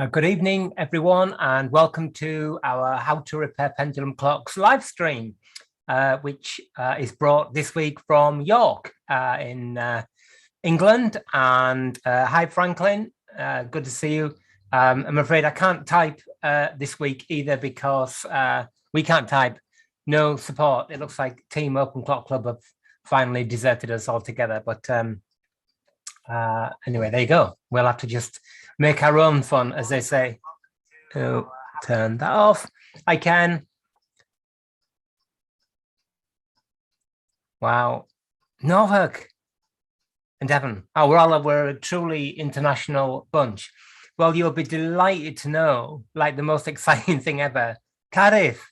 Good evening, everyone, and welcome to our How to Repair Pendulum Clocks live stream, which is brought this week from York in England. And hi, Franklin. Good to see you. I'm afraid I can't type this week either because we can't type. No support. It looks like Team Open Clock Club have finally deserted us altogether. But anyway, there you go. We'll have to just make our own fun, as they say. Oh, turn that off. I can. Wow. Norfolk and Devon. Oh, we're a truly international bunch. Well, you'll be delighted to know, like the most exciting thing ever, Cardiff.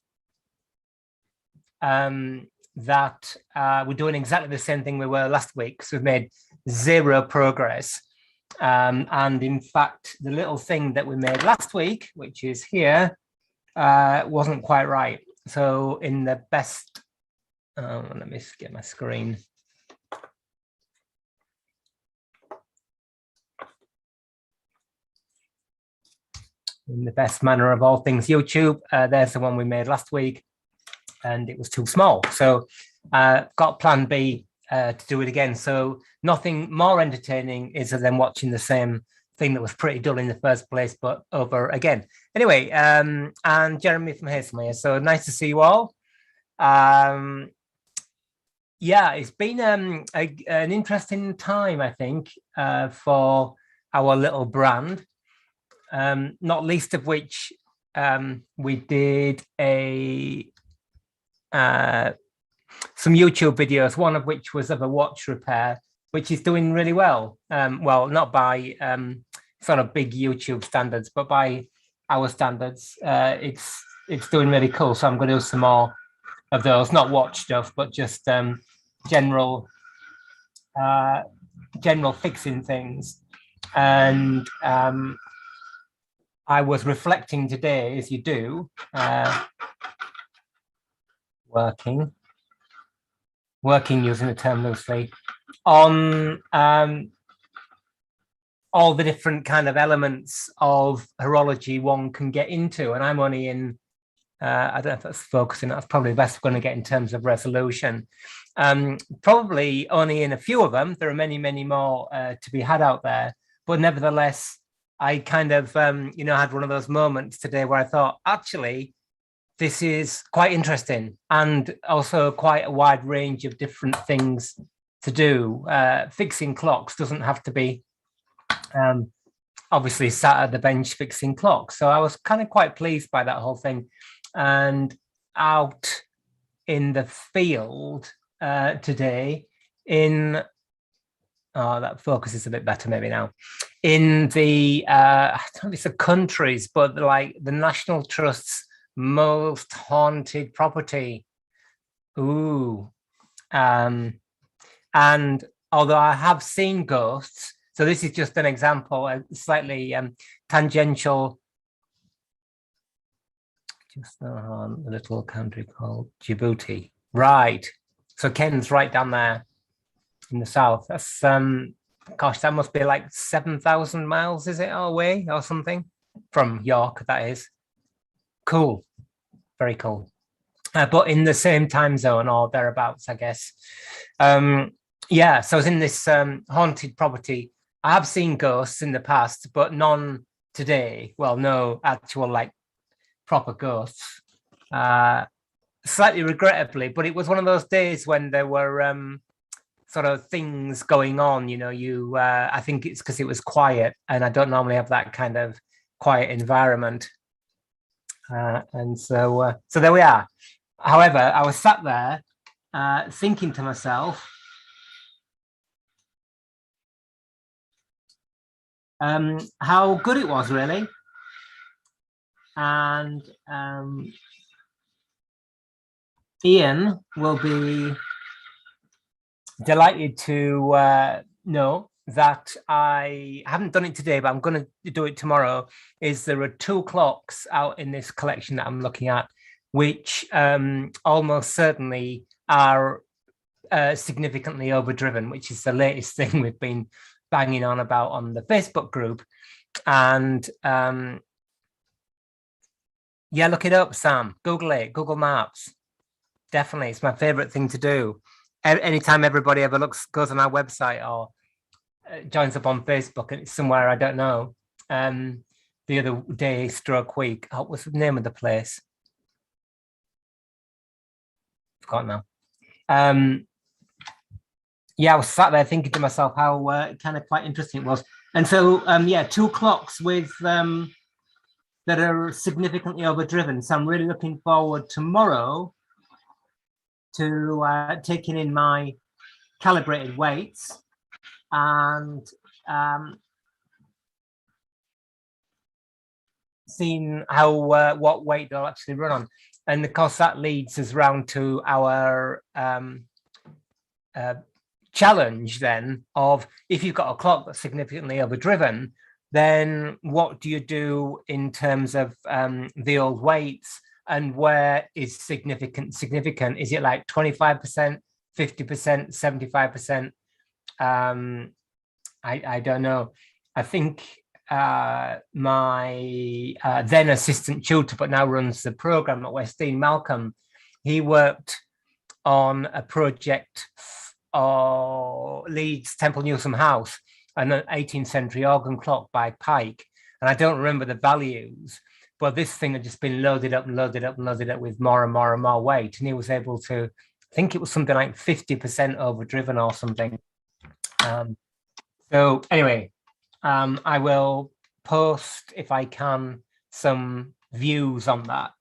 That we're doing exactly the same thing we were last week. So we've made zero progress. And in fact, the little thing that we made last week, which is here, wasn't quite right. So in the best, let me get my screen. In the best manner of all things YouTube, there's the one we made last week, and it was too small. So got plan B to do it again. So nothing more entertaining is than watching the same thing that was pretty dull in the first place, but over again. Anyway, and Jeremy from Haslemere. So nice to see you all. Yeah, it's been an interesting time, I think, for our little brand. Not least of which we did some YouTube videos, one of which was of a watch repair, which is doing really well. Well, not by sort of big YouTube standards, but by our standards, it's doing really cool. So I'm going to do some more of those, not watch stuff, but just general fixing things. And I was reflecting today, as you do, working using the term loosely, on all the different kind of elements of horology one can get into. And I'm only in, I don't know if that's focusing, that's probably the best we're going to get in terms of resolution. Probably only in a few of them. There are many, many more to be had out there. But nevertheless, I kind of, had one of those moments today where I thought, actually, this is quite interesting and also quite a wide range of different things to do. Fixing clocks doesn't have to be obviously sat at the bench fixing clocks. So I was kind of quite pleased by that whole thing. And out in the field today in, that focus is a bit better maybe now, in the, I don't know if it's the countries, but like the National Trust's most haunted property. Ooh. And although I have seen ghosts, so this is just an example, a slightly tangential, just a little country called Djibouti. Right. So Ken's right down there in the south. That's, gosh, that must be like 7,000 miles, is it, away or something? From York, that is. Cool. Very cool. But in the same time zone or thereabouts, I guess. Yeah, so I was in this haunted property. I have seen ghosts in the past, but none today. Well, no actual like proper ghosts. Slightly regrettably, but it was one of those days when there were sort of things going on, I think it's because it was quiet and I don't normally have that kind of quiet environment. And so there we are. However, I was sat there thinking to myself, how good it was, really. And Ian will be delighted to know that I haven't done it today, but I'm going to do it tomorrow, is there are 2 clocks out in this collection that I'm looking at, which almost certainly are significantly overdriven, which is the latest thing we've been banging on about on the Facebook group. And yeah, look it up, Sam. Google it, Google Maps. Definitely, it's my favorite thing to do. Anytime everybody ever goes on our website or joins up on Facebook and it's somewhere I don't know. The other day, stroke week, what's the name of the place? Forgot now. Yeah, I was sat there thinking to myself how kind of quite interesting it was. And so, yeah, 2 clocks with that are significantly overdriven. So I'm really looking forward tomorrow to taking in my calibrated weights and seeing how what weight they'll actually run on. And of course, that leads us round to our challenge then of if you've got a clock that's significantly overdriven, then what do you do in terms of the old weights, and where is significant? Is it like 25%, 50%, 75%? I don't know. I think my then assistant tutor, but now runs the program at Westdean, Malcolm, he worked on a project Leeds Temple Newsam House, an 18th century organ clock by Pike. And I don't remember the values, but this thing had just been loaded up and loaded up and loaded up with more and more and more weight. And he was able to, I think it was something like 50% overdriven or something. So anyway, I will post, if I can, some views on that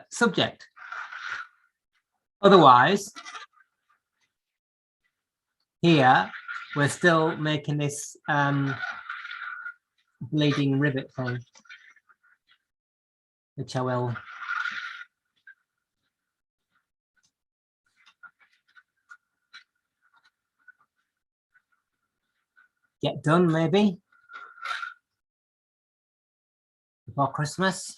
subject. Otherwise, here we're still making this bleeding rivet thing, which I will get done maybe before Christmas.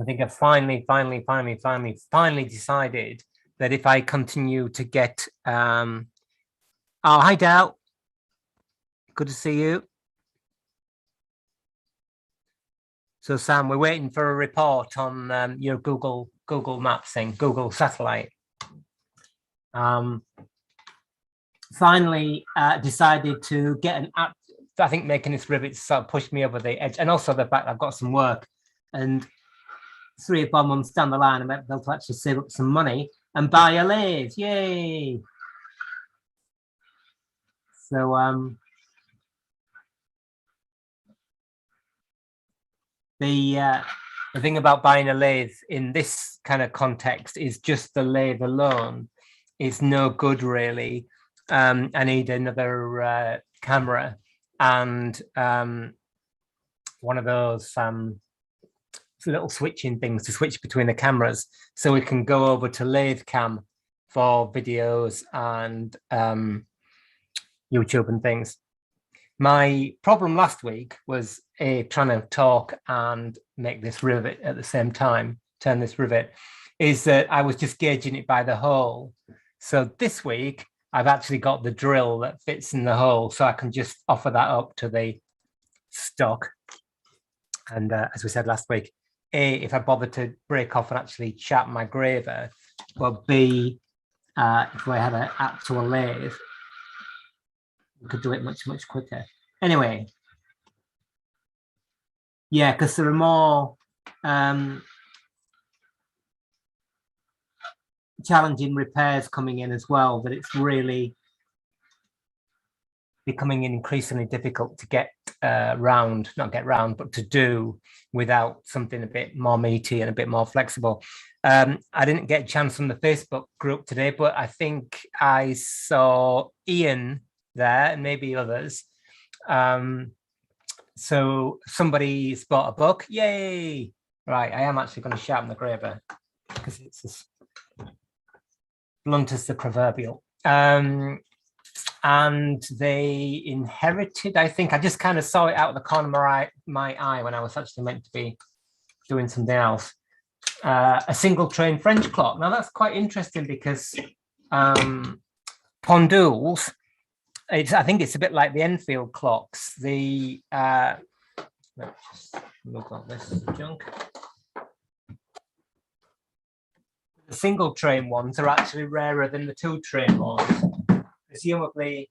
I think I finally decided that if I continue to get oh, hi Dal, good to see you. So Sam, we're waiting for a report on your Google Maps thing, Google Satellite. Finally decided to get an app. I think making this rivet sort of pushed me over the edge, and also the fact I've got some work, and 3 or 4 months down the line, I might be able to actually save up some money and buy a lathe. Yay! So the thing about buying a lathe in this kind of context is just the lathe alone is no good really. I need another camera and one of those little switching things to switch between the cameras, so we can go over to lathe cam for videos and YouTube and things. My problem last week was trying to talk and make this rivet at the same time, turn this rivet, is that I was just gauging it by the hole. So this week, I've actually got the drill that fits in the hole, so I can just offer that up to the stock. And as we said last week, A, if I bother to break off and actually sharpen my graver, but B, if we had an actual lathe, we could do it much quicker. Anyway, yeah, because there are more challenging repairs coming in as well, that it's really becoming increasingly difficult to get but to do without something a bit more meaty and a bit more flexible. I didn't get a chance from the Facebook group today, but I think I saw Ian there and maybe others. So somebody's bought a book. Yay! Right, I am actually going to sharpen the graver because it's as blunt as the proverbial. and they inherited, I think, I just kind of saw it out of the corner of my eye when I was actually meant to be doing something else. A single train French clock. Now that's quite interesting because pendules, I think it's a bit like the Enfield clocks. Let's just look at this junk. The single train ones are actually rarer than the two train ones. Presumably,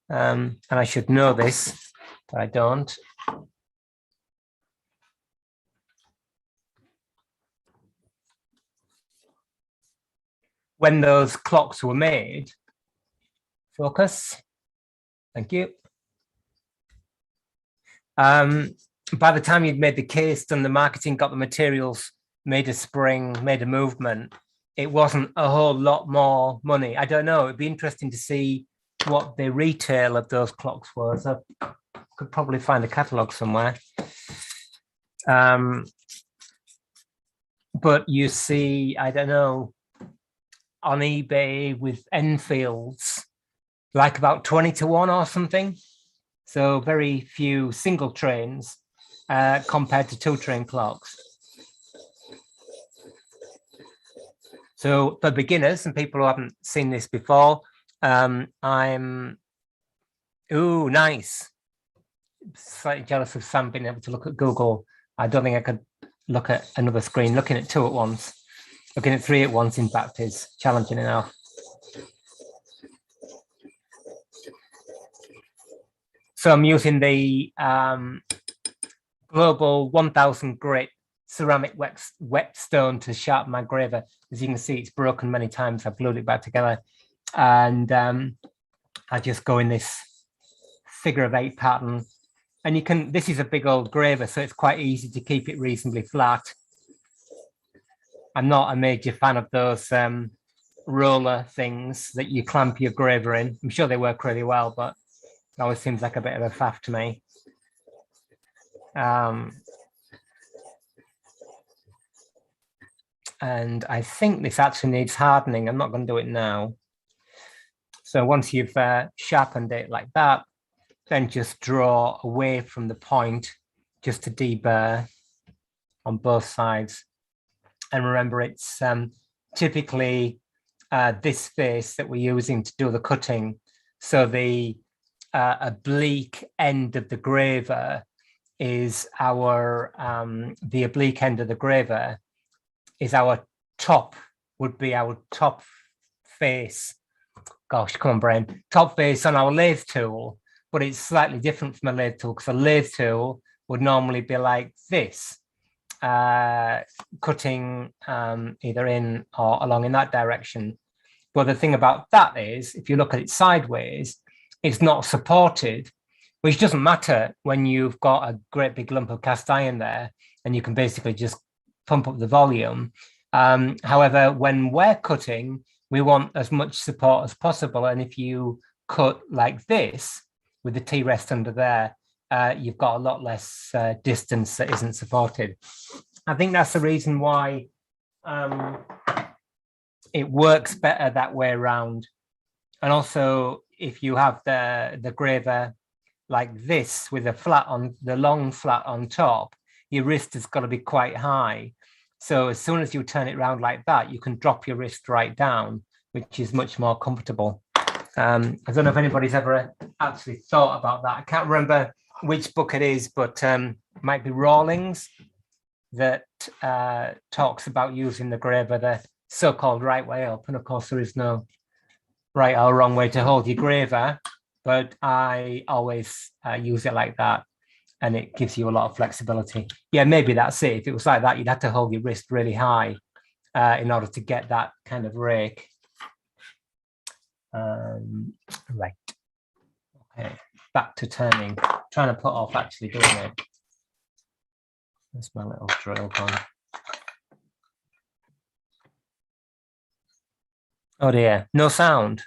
and I should know this, but I don't. When those clocks were made, focus, thank you. By the time you'd made the case, done the marketing, got the materials, made a spring, made a movement, it wasn't a whole lot more money. I don't know. It'd be interesting to see what the retail of those clocks was. I could probably find a catalogue somewhere. But you see, I don't know, on eBay with Enfields, like about 20 to 1 or something. So very few single trains compared to two train clocks. So for beginners and people who haven't seen this before, ooh, nice. Slightly jealous of Sam being able to look at Google. I don't think I could look at another screen. Looking at 2 at once, looking at 3 at once, in fact, is challenging enough. So I'm using the Global 1000 grit ceramic whetstone to sharpen my graver. As you can see, it's broken many times. I've glued it back together, and I just go in this figure of 8 pattern. And you can, this is a big old graver, so it's quite easy to keep it reasonably flat. I'm not a major fan of those roller things that you clamp your graver in. I'm sure they work really well, but it always seems like a bit of a faff to me. And I think this actually needs hardening. I'm not going to do it now. So once you've sharpened it like that, then just draw away from the point just to deburr on both sides. And remember, it's typically this face that we're using to do the cutting. So the oblique end of the graver is our, the oblique end of the graver is our top, would be our top face. Gosh, come on, brain. Top face on our lathe tool, but it's slightly different from a lathe tool because a lathe tool would normally be like this, cutting either in or along in that direction. But the thing about that is, if you look at it sideways, it's not supported, which doesn't matter when you've got a great big lump of cast iron there and you can basically just pump up the volume. However, when we're cutting, we want as much support as possible. And if you cut like this with the T-rest under there, you've got a lot less distance that isn't supported. I think that's the reason why it works better that way around. And also, if you have the graver like this with a flat on, the long flat on top, your wrist has got to be quite high. So as soon as you turn it around like that, you can drop your wrist right down, which is much more comfortable. I don't know if anybody's ever actually thought about that. I can't remember which book it is, but it might be Rawlings that talks about using the graver the so-called right way up. And of course, there is no right or wrong way to hold your graver, but I always use it like that. And it gives you a lot of flexibility. Yeah, maybe that's it. If it was like that, you'd have to hold your wrist really high in order to get that kind of rake. Right. Okay, back to turning. Trying to put off actually doing it. That's my little drill gone. Oh dear, no sound.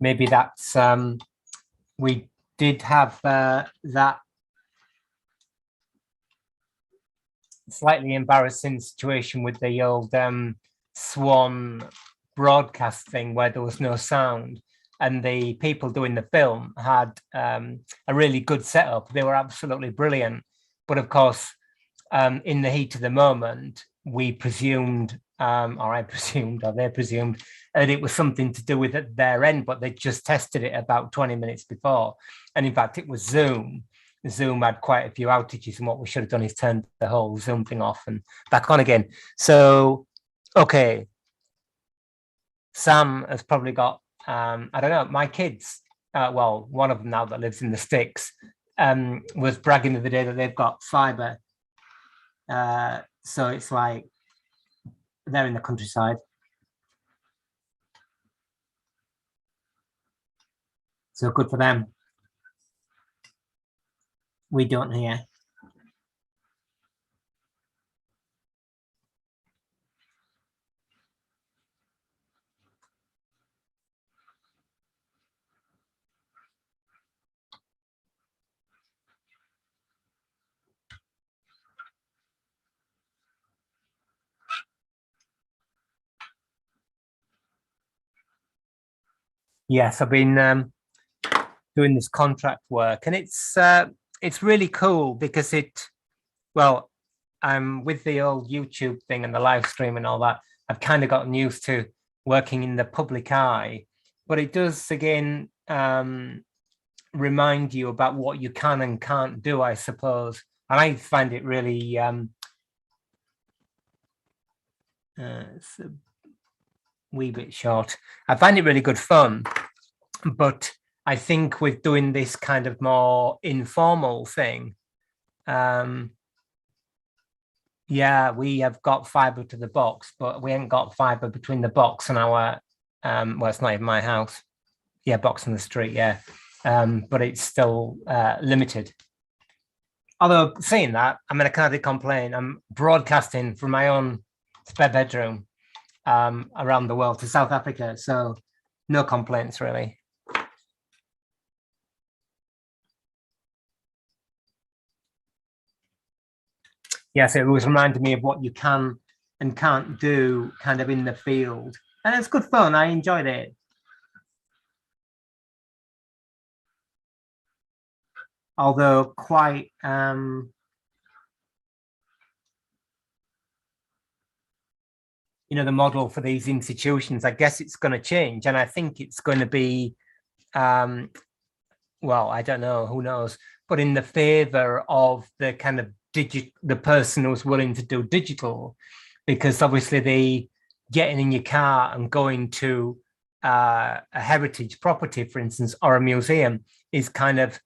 maybe that's we did have that slightly embarrassing situation with the old Swan broadcast thing where there was no sound, and the people doing the film had a really good setup. They were absolutely brilliant, but of course, in the heat of the moment, we presumed, or I presumed, or they presumed, that it was something to do with at their end, but they just tested it about 20 minutes before. And in fact, it was Zoom. Zoom had quite a few outages, and what we should have done is turned the whole Zoom thing off and back on again. So, okay, Sam has probably got, I don't know, my kids, well, one of them now that lives in the sticks, was bragging the other day that they've got fiber. So it's like they're in the countryside. So good for them. We don't here. Yes, I've been doing this contract work, and it's really cool because well, I'm with the old YouTube thing and the live stream and all that. I've kind of gotten used to working in the public eye, but it does again remind you about what you can and can't do, I suppose. And I find it really it's a wee bit short. I find it really good fun, but I think with doing this kind of more informal thing, yeah, we have got fiber to the box, but we ain't got fiber between the box and our, well, it's not even my house. Yeah, box on the street, yeah. But it's still limited. Although saying that, I mean, I can't complain. I'm broadcasting from my own spare bedroom around the world to South Africa, so no complaints really. Yes, it was reminding me of what you can and can't do kind of in the field. And it's good fun. I enjoyed it. Although quite you know, the model for these institutions, I guess it's going to change. And I think it's going to be well, I don't know, who knows, but in the favor of the kind of the person who's willing to do digital, because obviously the getting in your car and going to a heritage property, for instance, or a museum is kind of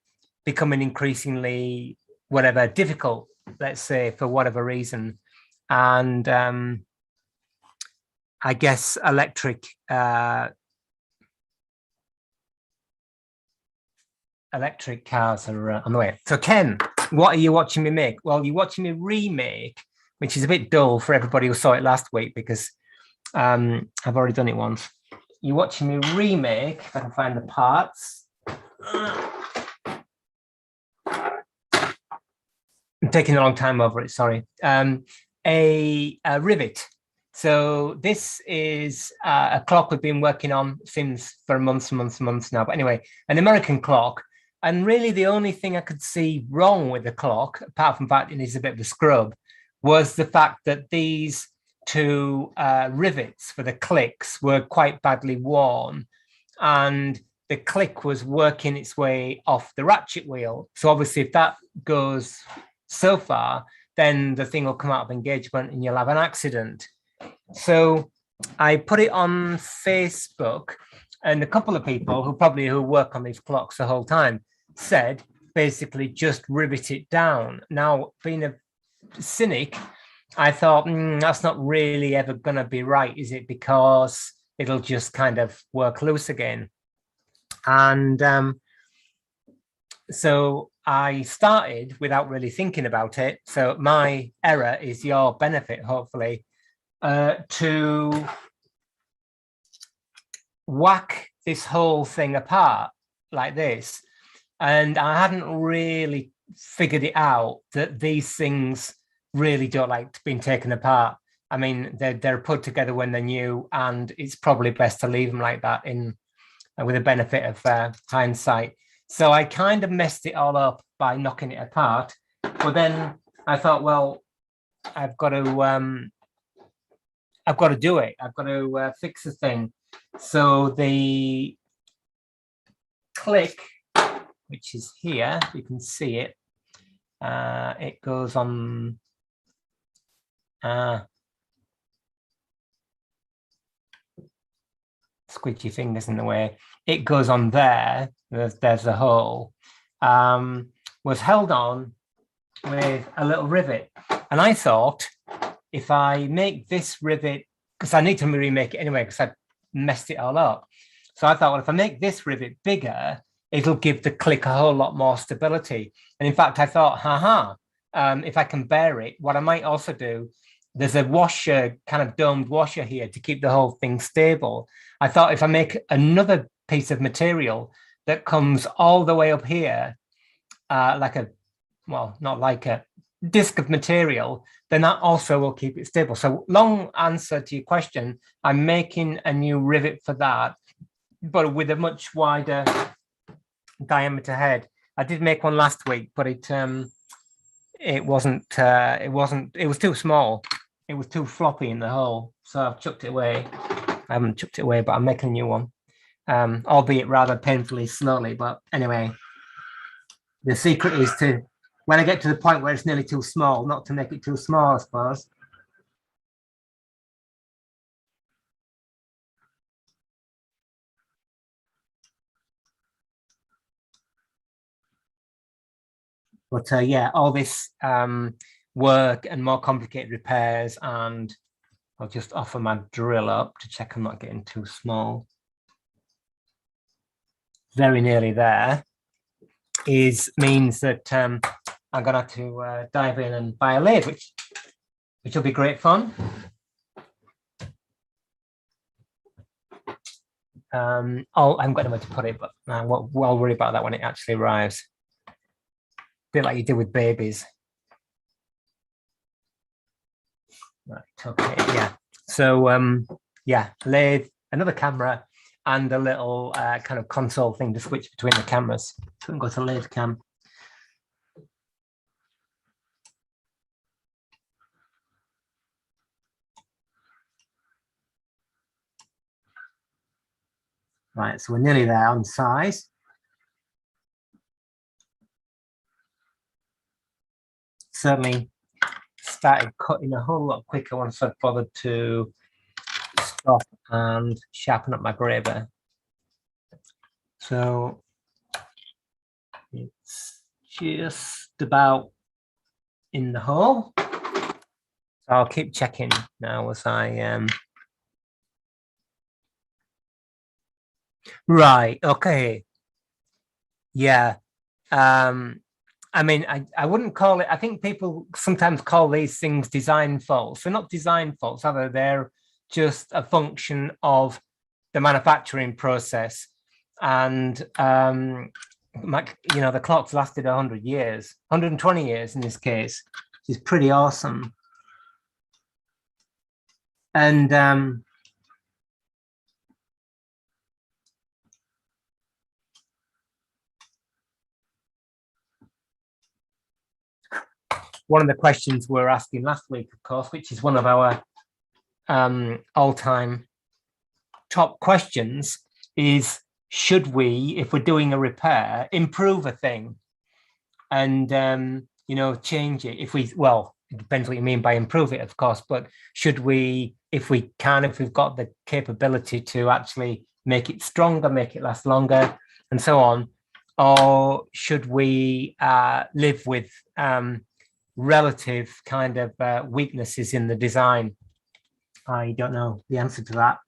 becoming increasingly whatever difficult, let's say, for whatever reason. And I guess electric cars are on the way. So Ken, what are you watching me make? Well, you're watching me remake, which is a bit dull for everybody who saw it last week because I've already done it once. You're watching me remake, if I can find the parts. I'm taking a long time over it, sorry. A rivet. So this is a clock we've been working on since for months now. But anyway, an American clock. And really the only thing I could see wrong with the clock, apart from the fact it is a bit of a scrub, was the fact that these two rivets for the clicks were quite badly worn. And the click was working its way off the ratchet wheel. So obviously if that goes so far, then the thing will come out of engagement and you'll have an accident. So I put it on Facebook, and a couple of people who work on these clocks the whole time said basically just rivet it down. Now, being a cynic, I thought that's not really ever going to be right, is it? Because it'll just kind of work loose again. And so I started without really thinking about it. So my error is your benefit, hopefully, to whack this whole thing apart like this. And I hadn't really figured it out that these things really don't like being taken apart. I mean, they're put together when they're new, and it's probably best to leave them like that in with the benefit of hindsight. So I kind of messed it all up by knocking it apart. But then I thought, well, I've got to do it. I've got to fix the thing. So the click, which is here, you can see it. It goes on. Squidgy fingers in the way. It goes on there. There's a hole. Was held on with a little rivet, and I thought if I make this rivet, because I need to remake it anyway, because I messed it all up. So I thought, well, if I make this rivet bigger, it'll give the click a whole lot more stability. And in fact, I thought, if I can bear it, what I might also do, there's a washer, kind of domed washer here to keep the whole thing stable. I thought if I make another piece of material that comes all the way up here, like a, well, not like a disc of material, then that also will keep it stable. So long answer to your question, I'm making a new rivet for that, but with a much wider diameter head. I did make one last week, but it was too small. It was too floppy in the hole, so I've chucked it away. I haven't chucked it away, but I'm making a new one, albeit rather painfully slowly. But anyway, the secret is to, when I get to the point where it's nearly too small, not to make it too small, I suppose. But yeah, all this work and more complicated repairs, and I'll just offer my drill up to check I'm not getting too small. Very nearly there. Means that I'm gonna have to dive in and buy a lathe, which will be great fun. I haven't got anywhere to put it, but I'll worry about that when it actually arrives. A bit like you do with babies. Right, okay, yeah. So yeah, lathe, another camera, and a little kind of console thing to switch between the cameras. So we can go to lathe cam. Right, so we're nearly there on size. Certainly started cutting a whole lot quicker once I bothered to stop and sharpen up my graver. So it's just about in the hole. So I'll keep checking now as I right, okay. Yeah. I mean, I wouldn't call it, I think people sometimes call these things design faults. They're not design faults, are they? They're just a function of the manufacturing process. And the clock's lasted 100 years, 120 years in this case, which is pretty awesome. And one of the questions we're asking last week, of course, which is one of our all-time top questions, is should we, if we're doing a repair, improve a thing and change it? If we, well, it depends what you mean by improve it, of course, but should we, if we've got the capability to actually make it stronger, make it last longer, and so on, or should we live with relative kind of weaknesses in the design? I don't know the answer to that.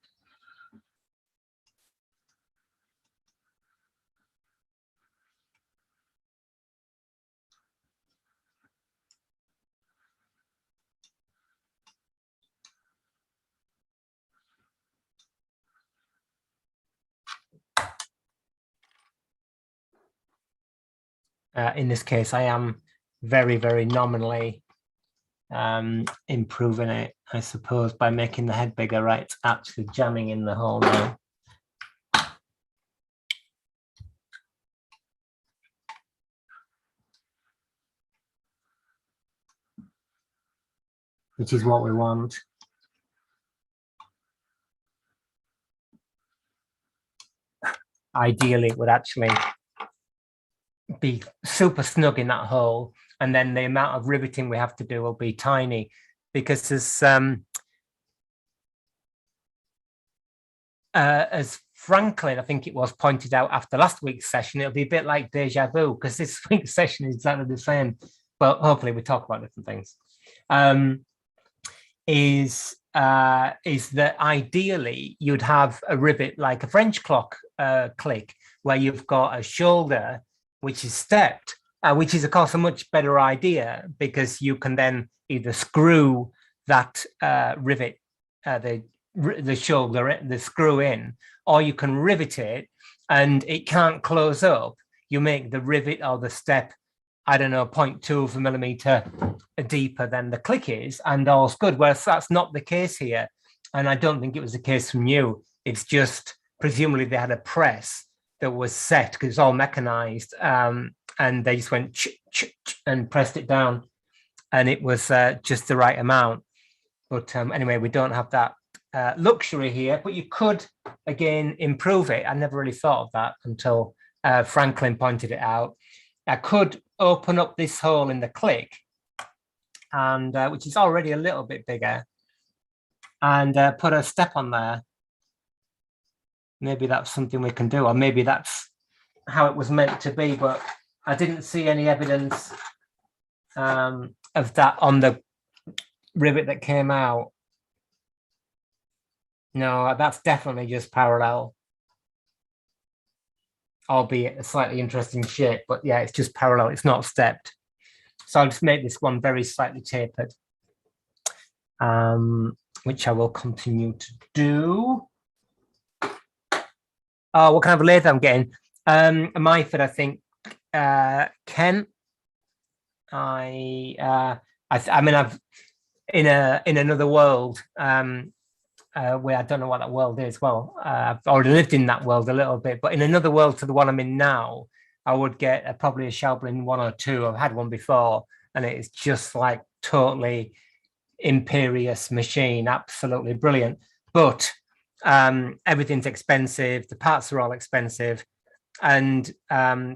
in this case, I am very, very nominally improving it, I suppose, by making the head bigger. Right, it's actually jamming in the hole now. Which is what we want. Ideally, it would actually be super snug in that hole, and then the amount of riveting we have to do will be tiny, because as Franklin, I think it was, pointed out after last week's session, it'll be a bit like deja vu, because this week's session is exactly the same, but hopefully we talk about different things. Is that ideally you'd have a rivet like a French clock click, where you've got a shoulder which is stepped, which is of course a much better idea, because you can then either screw that rivet, the shoulder, the screw in, or you can rivet it and it can't close up. You make the rivet or the step, I don't know, 0.2 of a millimeter deeper than the click is, and all's good. Whereas that's not the case here. And I don't think it was the case from you. It's just, presumably they had a press that was set, because it's all mechanized, and they just went and pressed it down, and it was just the right amount. But anyway, we don't have that luxury here, but you could, again, improve it. I never really thought of that until Franklin pointed it out. I could open up this hole in the click, and which is already a little bit bigger, and put a step on there. Maybe that's something we can do, or maybe that's how it was meant to be, but I didn't see any evidence of that on the rivet that came out. No, that's definitely just parallel, albeit a slightly interesting shape, but yeah, it's just parallel, it's not stepped. So I'll just make this one very slightly tapered, which I will continue to do. Oh, what kind of lathe I'm getting? A Myford, I think. Ken. I mean, I've in another world, where I don't know what that world is. Well, I've already lived in that world a little bit, but in another world to the one I'm in now, I would get probably a Schaublein 102. I've had one before, and it's just like totally imperious machine, absolutely brilliant. But everything's expensive, the parts are all expensive, and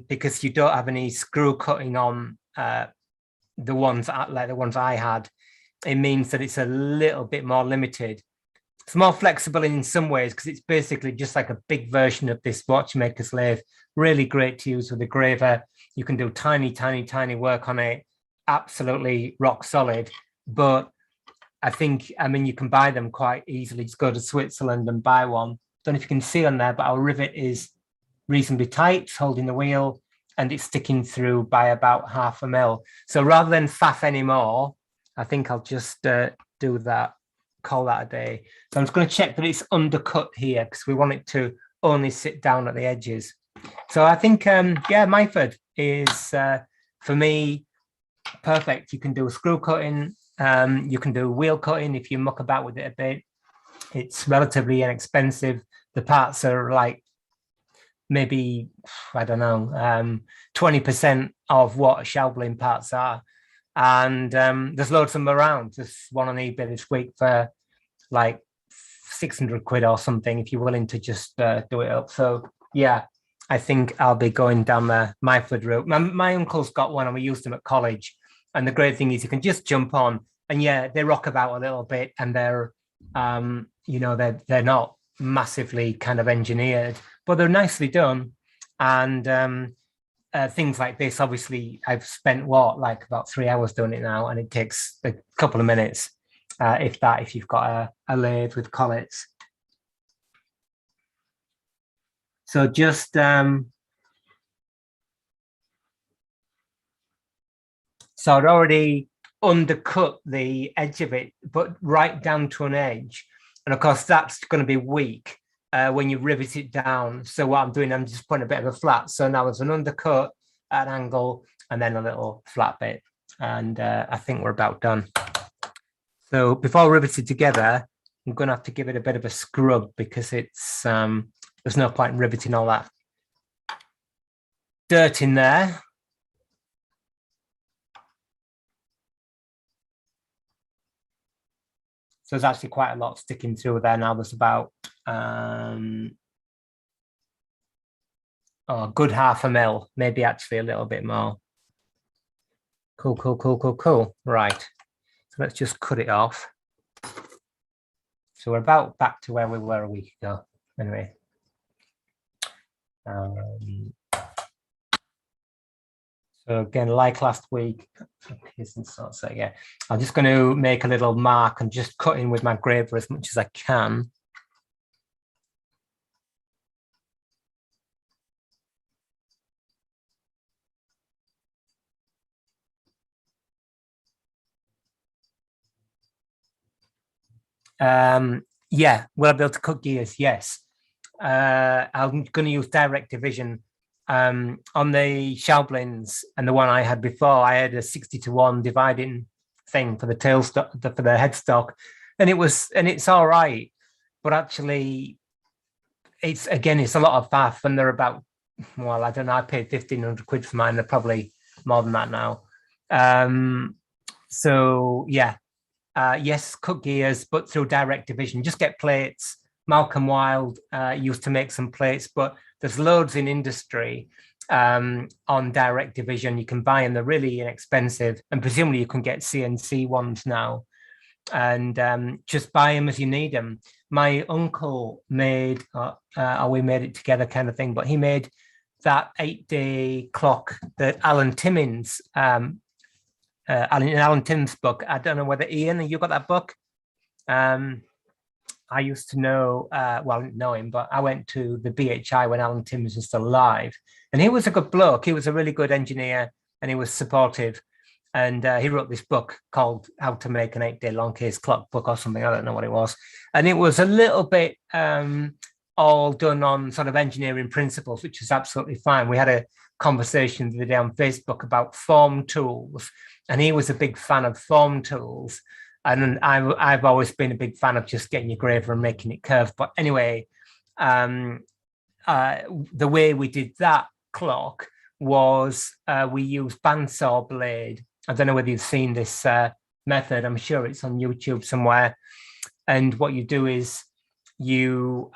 because you don't have any screw cutting on the ones like the ones I had, it means that it's a little bit more limited. It's more flexible in some ways, because it's basically just like a big version of this watchmaker's lathe. Really great to use with a graver. You can do tiny work on it, absolutely rock solid. But I mean, you can buy them quite easily. Just go to Switzerland and buy one. Don't know if you can see on there, but our rivet is reasonably tight, it's holding the wheel, and it's sticking through by about 0.5 mil. So rather than faff anymore, I think I'll just do that, call that a day. So I'm just going to check that it's undercut here, because we want it to only sit down at the edges. So I think, yeah, Myford is, for me, perfect. You can do a screw cutting, you can do wheel cutting if you muck about with it a bit. It's relatively inexpensive. The parts are like maybe, I don't know, 20% of what Schaublein parts are. And there's loads of them around. There's one on eBay this week for like 600 quid or something, if you're willing to just do it up. So yeah, I think I'll be going down the Myford route. My uncle's got one, and we used them at college. And the great thing is you can just jump on, and yeah, they rock about a little bit, and they're, you know, they're not massively kind of engineered, but they're nicely done. And things like this, obviously, I've spent like about 3 hours doing it now, and it takes a couple of minutes, if you've got a lathe with collets. So just so I'd already undercut the edge of it, but right down to an edge. And of course, that's going to be weak when you rivet it down. So what I'm doing, I'm just putting a bit of a flat. So now there's an undercut, at an angle, and then a little flat bit. And I think we're about done. So before riveted together, I'm going to have to give it a bit of a scrub because it's there's no point in riveting all that dirt in there. So there's actually quite a lot sticking through there now. There's about a good 0.5 mil, maybe actually a little bit more. Cool. Right. So let's just cut it off. So we're about back to where we were a week ago. Anyway. So again, like last week, so yeah, I'm just going to make a little mark and just cut in with my graver as much as I can. Yeah, will I be able to cut gears? Yes. I'm going to use direct division. On the Schaublins and the one I had before, I had a 60-to-1 dividing thing for the tailstock, for the headstock, and it's all right, but actually, it's a lot of faff, and they're about, well, I don't know, I paid 1,500 quid for mine. They're probably more than that now. So yeah, yes, cut gears, but through direct division. Just get plates. Malcolm Wild used to make some plates, but there's loads in industry on direct division. You can buy them, they're really inexpensive, and presumably you can get CNC ones now, and just buy them as you need them. My uncle made, we made it together kind of thing, but he made that 8-day clock that Alan Timmins, Alan Timmins' book. I don't know whether Ian, you got that book? I used to know, well, I didn't know him, but I went to the BHI when Alan Timmins was still alive. And he was a good bloke. He was a really good engineer, and he was supportive. And he wrote this book called How to Make an 8-Day Long Case Clock book or something. I don't know what it was. And it was a little bit all done on sort of engineering principles, which is absolutely fine. We had a conversation the other day on Facebook about form tools, and he was a big fan of form tools. And I've always been a big fan of just getting your graver and making it curve. But anyway, the way we did that clock was we used bandsaw blade. I don't know whether you've seen this method. I'm sure it's on YouTube somewhere. And what you do is you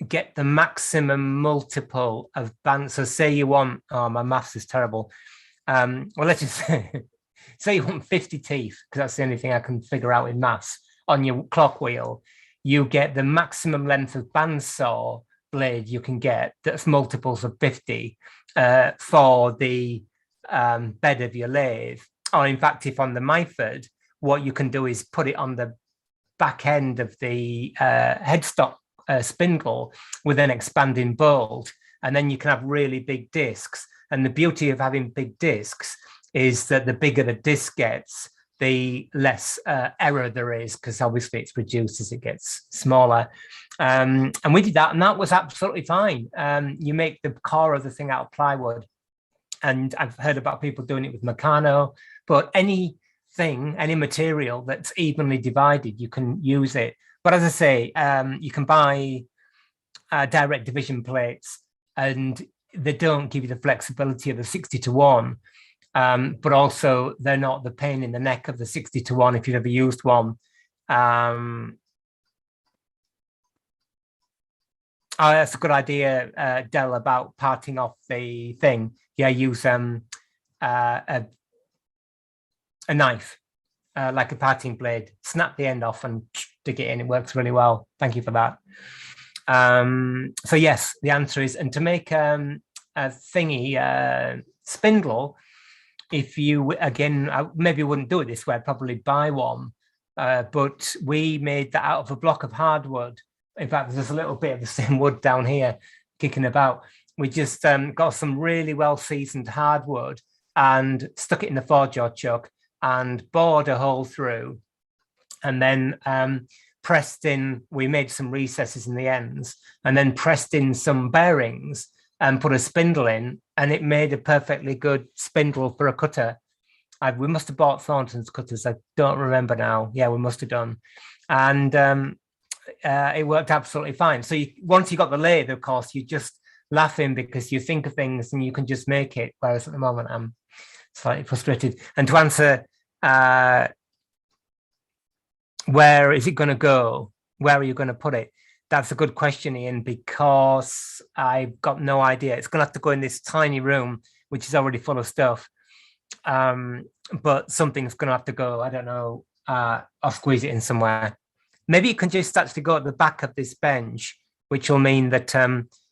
get the maximum multiple of band. So say you want, oh, my maths is terrible. Well, let's just say you want 50 teeth, because that's the only thing I can figure out in maths, on your clock wheel. You get the maximum length of bandsaw blade you can get, that's multiples of 50 for the bed of your lathe. Or in fact, if on the Myford, what you can do is put it on the back end of the headstock spindle with an expanding bolt, and then you can have really big discs. And the beauty of having big discs is that the bigger the disc gets, the less error there is, because obviously it's reduced as it gets smaller. And we did that, and that was absolutely fine. You make the core of the thing out of plywood, and I've heard about people doing it with Meccano, but anything, any material that's evenly divided, you can use it. But as I say, you can buy direct division plates, and they don't give you the flexibility of the 60-to-1. But also they're not the pain in the neck of the 60-to-1 if you've ever used one. Oh, that's a good idea, Del, about parting off the thing. Yeah, use a knife, like a parting blade. Snap the end off and dig it in. It works really well. Thank you for that. So yes, the answer is, and to make a thingy spindle, if you, again, I maybe wouldn't do it this way, I'd probably buy one, but we made that out of a block of hardwood. In fact, there's a little bit of the same wood down here kicking about. We just got some really well-seasoned hardwood and stuck it in the 4-jaw chuck and bored a hole through, and then pressed in, we made some recesses in the ends, and then pressed in some bearings and put a spindle in, and it made a perfectly good spindle for a cutter. We must have bought Thornton's cutters. I don't remember now. Yeah, we must have done. And it worked absolutely fine. So once you got the lathe, of course, you just laughing because you think of things and you can just make it. Whereas at the moment, I'm slightly frustrated. And to answer, where is it going to go? Where are you going to put it? That's a good question, Ian, because I've got no idea. It's going to have to go in this tiny room, which is already full of stuff. But something's going to have to go. I don't know. I'll squeeze it in somewhere. Maybe it can just actually go at the back of this bench, which will mean that,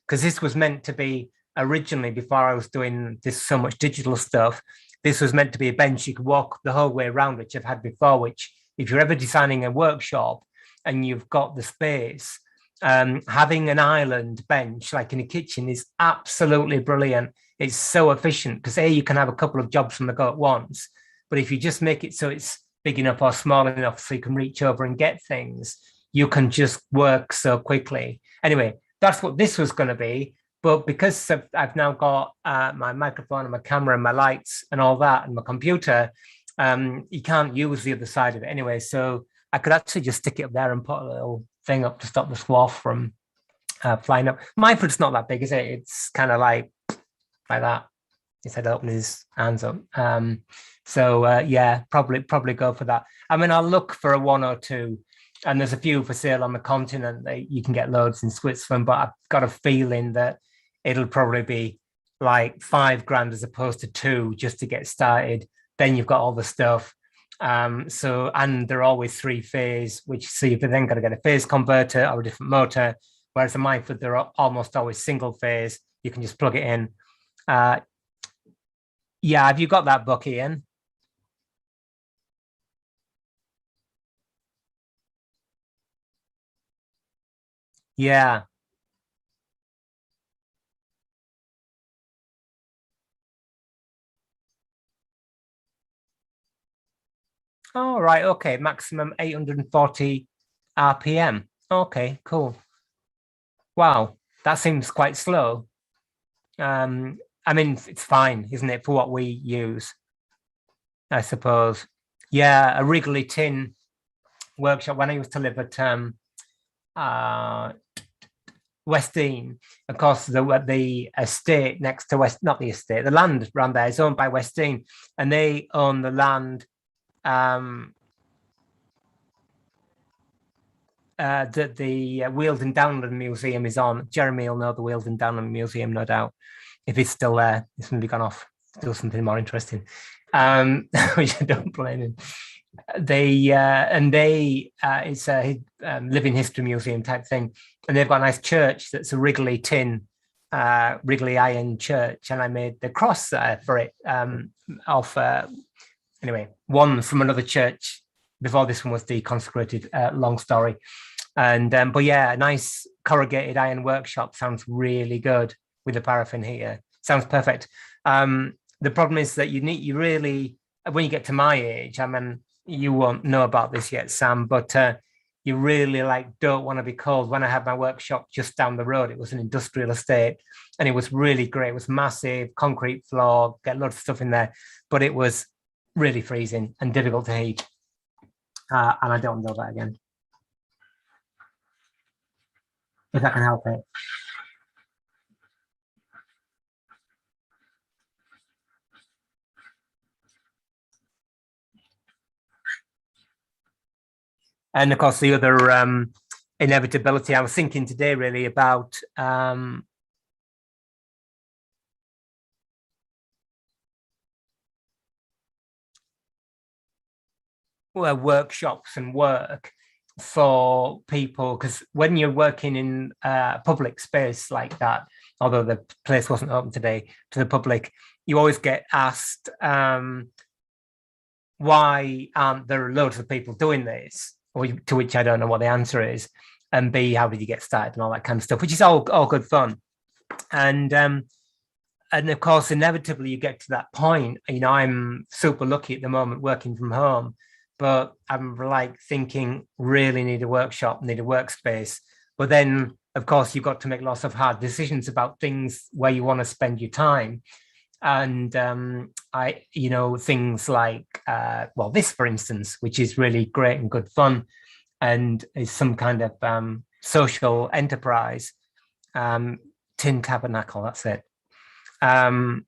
because this was meant to be originally, before I was doing this so much digital stuff, this was meant to be a bench you could walk the whole way around, which I've had before, which if you're ever designing a workshop and you've got the space, having an island bench like in a kitchen is absolutely brilliant. It's so efficient because you can have a couple of jobs from the go at once. But if you just make it so it's big enough or small enough so you can reach over and get things, you can just work so quickly. Anyway, that's what this was going to be. But because I've now got my microphone and my camera and my lights and all that and my computer, you can't use the other side of it anyway. So I could actually just stick it up there and put a little thing up to stop the swath from flying up. My foot's not that big, is it? It's kind of like that. His head open, his hands up. Yeah, probably go for that. I mean, I'll look for a 102, and there's a few for sale on the continent. You can get loads in Switzerland, but I've got a feeling that it'll probably be like $5,000 as opposed to 2 just to get started. Then you've got all the stuff. And they're always 3-phase, which so you've then got to get a phase converter or a different motor. Whereas the Myford, they're almost always single phase. You can just plug it in. Yeah, have you got that book, Ian? Yeah. All right. Okay. Maximum 840 RPM. Okay, cool. Wow. That seems quite slow. I mean, it's fine, isn't it, for what we use, I suppose. Yeah, a Wrigley Tin workshop when I used to live at uh, Westdean. Of course, the estate next to not the estate, the land around there is owned by Westdean, and they own the land that the Wealdon Downland Museum is on. Jeremy will know the Wealdon Downland Museum, no doubt. If it's still there, it's maybe gone off to do something more interesting, which I don't blame him. It's a living history museum type thing, and they've got a nice church that's a Wrigley Tin, Wrigley Iron Church, and I made the cross for it anyway, one from another church before this one was deconsecrated. Long story, and but yeah, a nice corrugated iron workshop sounds really good with the paraffin heater. Sounds perfect. The problem is that you really, when you get to my age, I mean, you won't know about this yet, Sam, but you really don't want to be cold. When I had my workshop just down the road, it was an industrial estate and it was really great. It was massive, concrete floor, get lots of stuff in there, but it was really freezing and difficult to heat. And I don't know that again. If I can help it. And of course, the other inevitability, I was thinking today really about workshops and work for people, because when you're working in a public space like that, although the place wasn't open today to the public, you always get asked, why aren't there loads of people doing this? To which I don't know what the answer is. And B, how did you get started and all that kind of stuff, which is all good fun. And of course, inevitably you get to that point. You know, I'm super lucky at the moment working from home, but I'm thinking really need a workshop, need a workspace. But then of course, you've got to make lots of hard decisions about things where you want to spend your time. And things like, well, this, for instance, which is really great and good fun and is some kind of social enterprise. Tin Tabernacle, that's it. That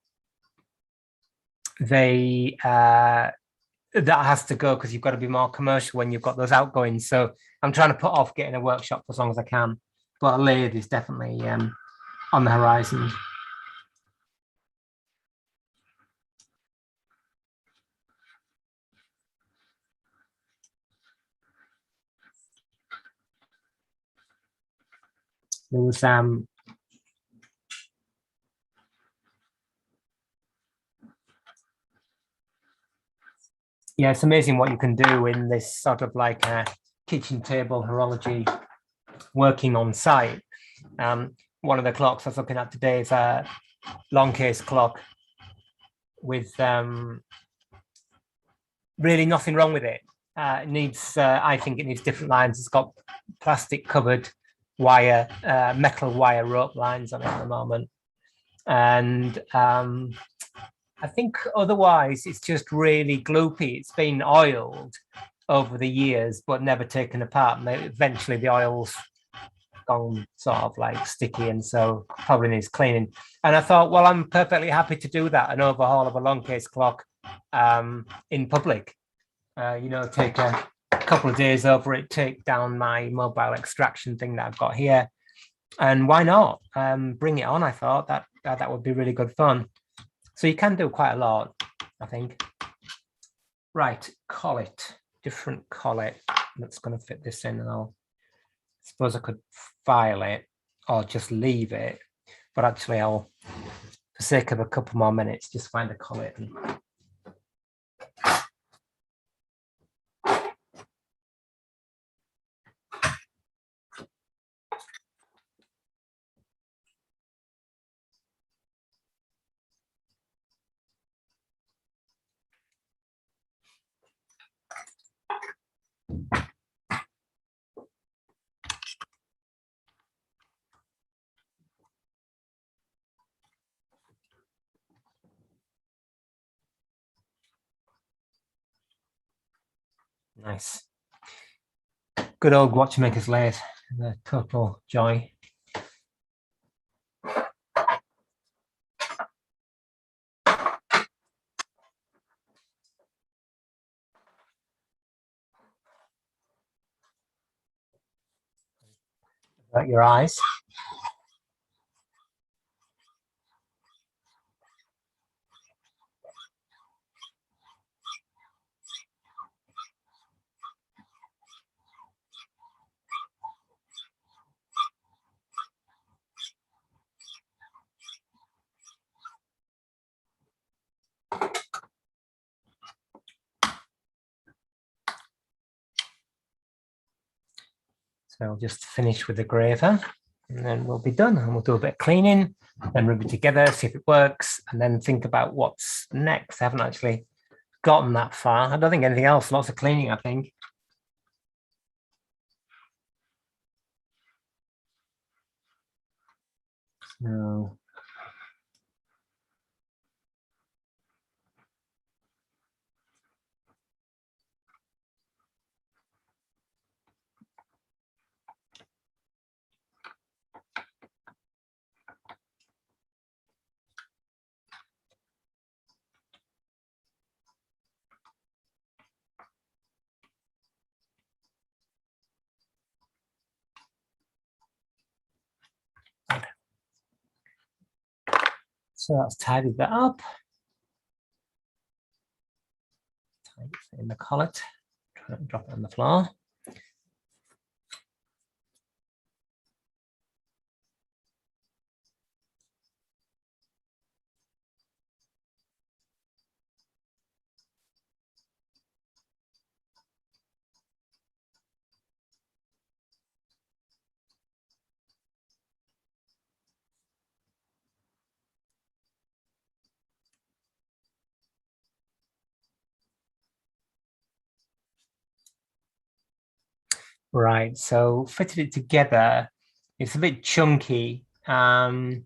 has to go because you've got to be more commercial when you've got those outgoings. So I'm trying to put off getting a workshop for as long as I can. But a lathe is definitely on the horizon. There was yeah, it's amazing what you can do in this sort of like a kitchen table horology working on site. One of the clocks I was looking at today is a long case clock with really nothing wrong with it. It needs, I think it needs different lines. It's got plastic covered wire, metal wire rope lines on it at the moment. And I think otherwise it's just really gloopy. It's been oiled over the years, but never taken apart. And eventually the oil's gone sort of like sticky and so probably needs cleaning. And I thought, well, I'm perfectly happy to do that, an overhaul of a long case clock in public. Take a couple of days over it, take down my mobile extraction thing that I've got here. And why not bring it on? I thought that would be really good fun. So you can do quite a lot, I think. Right, collet, different collet that's going to fit this in, and I suppose I could file it or just leave it, but actually I'll, for sake of a couple more minutes, just find a collet. And nice. Good old watchmaker's lathe, the total joy. Got your eyes. So I'll just finish with the graver and then we'll be done, and we'll do a bit of cleaning, then rub it together, see if it works, and then think about what's next. I haven't actually gotten that far. I don't think anything else, lots of cleaning, I think. So that's tidied that up. In the collet, drop it on the floor. Right, so fitted it together. It's a bit chunky. I'm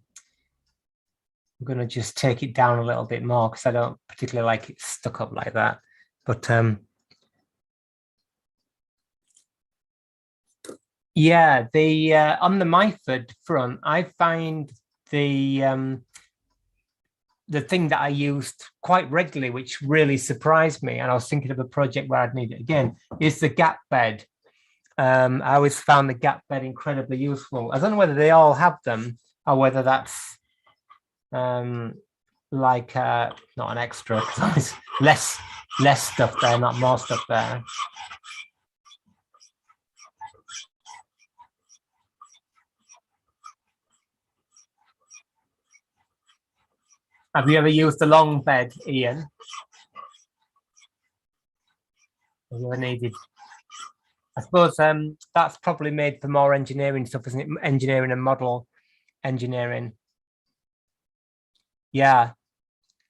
going to just take it down a little bit more because I don't particularly like it stuck up like that. But yeah, the on the Myford front, I find the thing that I used quite regularly, which really surprised me, and I was thinking of a project where I'd need it again, is the gap bed. I always found the gap bed incredibly useful. I don't know whether they all have them or whether that's like not an extra, because there's less stuff there, not more stuff there. Have you ever used the long bed, Ian? Have you ever needed? I suppose that's probably made for more engineering stuff, isn't it? Engineering and model engineering. Yeah,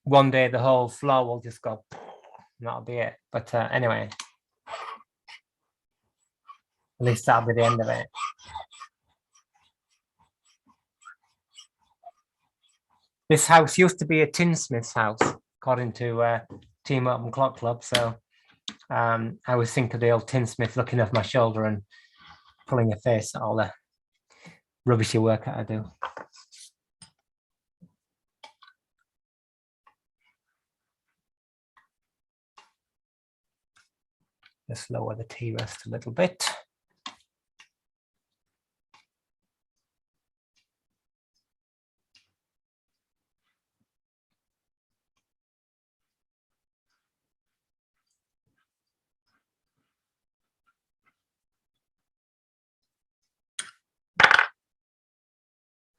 one day the whole floor will just go, and that'll be it. But anyway, at least that'll be the end of it. This house used to be a tinsmith's house, according to Team Open Clock Club. So I always think of the old tinsmith looking over my shoulder and pulling a face at all the rubbishy work that I do. Just lower the T-rest a little bit.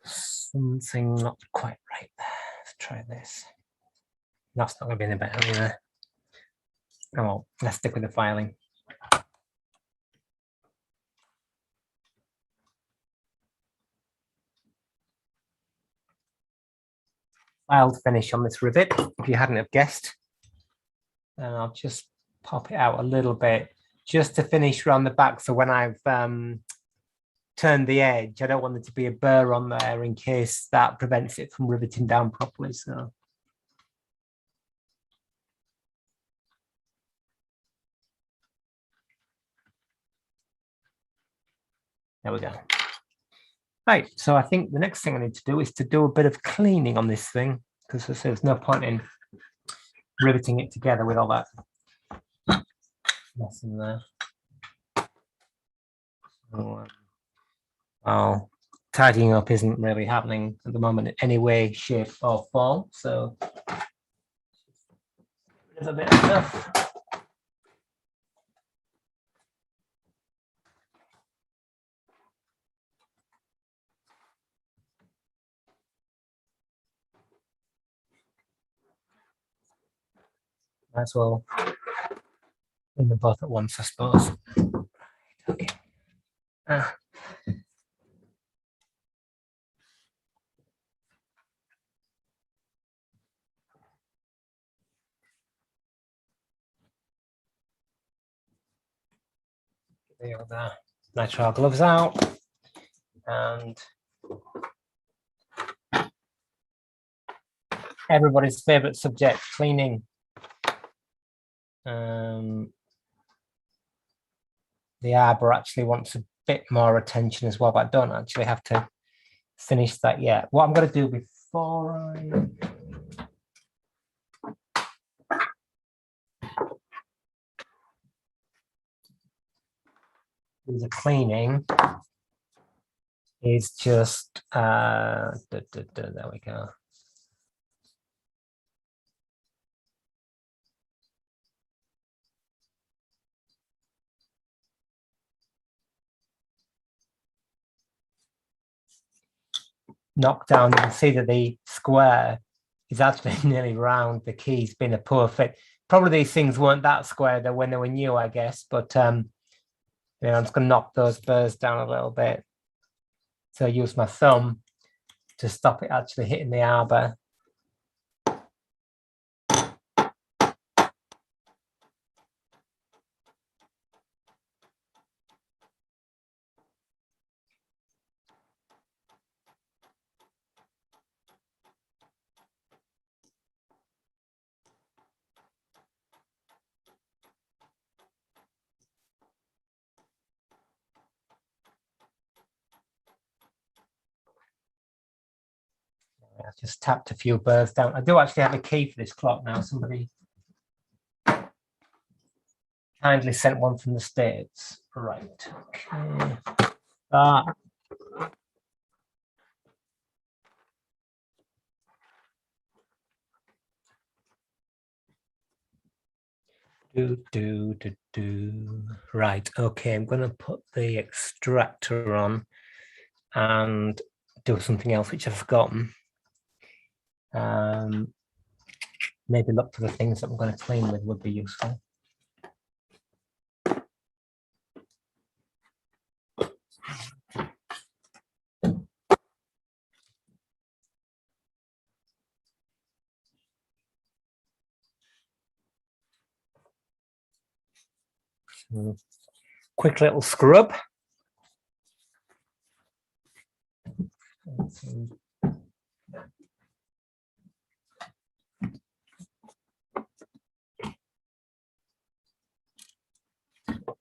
Something not quite right there. Let's try this. That's not going to be any better either. Oh, well, let's stick with the filing. Filed finish on this rivet, if you hadn't have guessed. And I'll just pop it out a little bit just to finish around the back. So when I've turned the edge, I don't want there to be a burr on there in case that prevents it from riveting down properly. So there we go. Right, so I think the next thing I need to do is to do a bit of cleaning on this thing, because there's no point in riveting it together with all that mess in there. So, well, tidying up isn't really happening at the moment in any way, shape, or form. So there's a bit of stuff. Might as well clean them both at once, I suppose. Okay. The other nitrile gloves out, and everybody's favorite subject, cleaning. The arbor actually wants a bit more attention as well, but I don't actually have to finish that yet. What I'm going to do before I do the cleaning is just there we go. Knock down, you can see that the square is actually nearly round. The key's been a poor fit. Probably these things weren't that square though when they were new, I guess, but you know, I'm just going to knock those burrs down a little bit. So I use my thumb to stop it actually hitting the arbor. just tapped a few birds down. I do actually have a key for this clock now. Somebody kindly sent one from the States. Right. Okay. Right. Okay. I'm going to put the extractor on and do something else which I've forgotten. Maybe look for the things that I'm going to clean with would be useful. So, quick little scrub.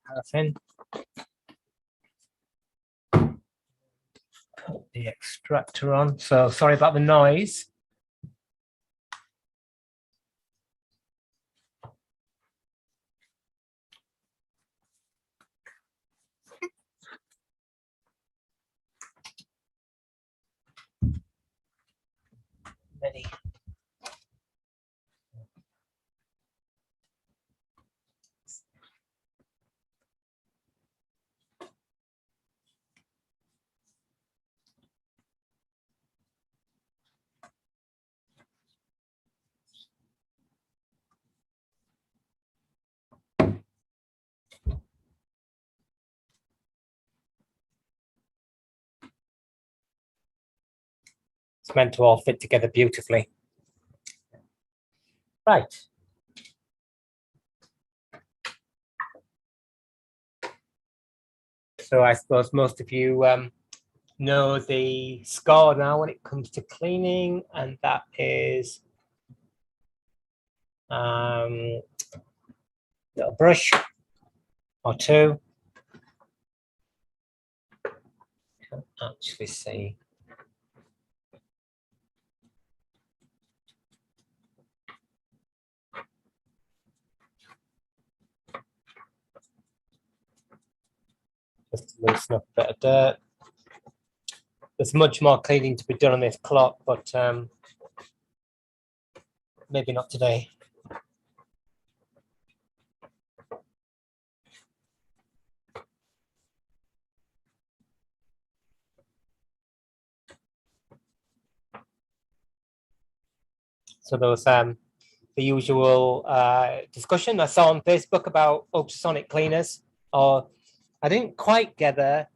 Paraffin. Put the extractor on. So sorry about the noise. Ready. It's meant to all fit together beautifully. Right. So I suppose most of you know the score now when it comes to cleaning, and that is a brush or two. Can't actually see. Just to loosen up a bit of dirt. There's much more cleaning to be done on this clock, but maybe not today. So there was the usual discussion I saw on Facebook about ultrasonic cleaners, or I didn't quite get there.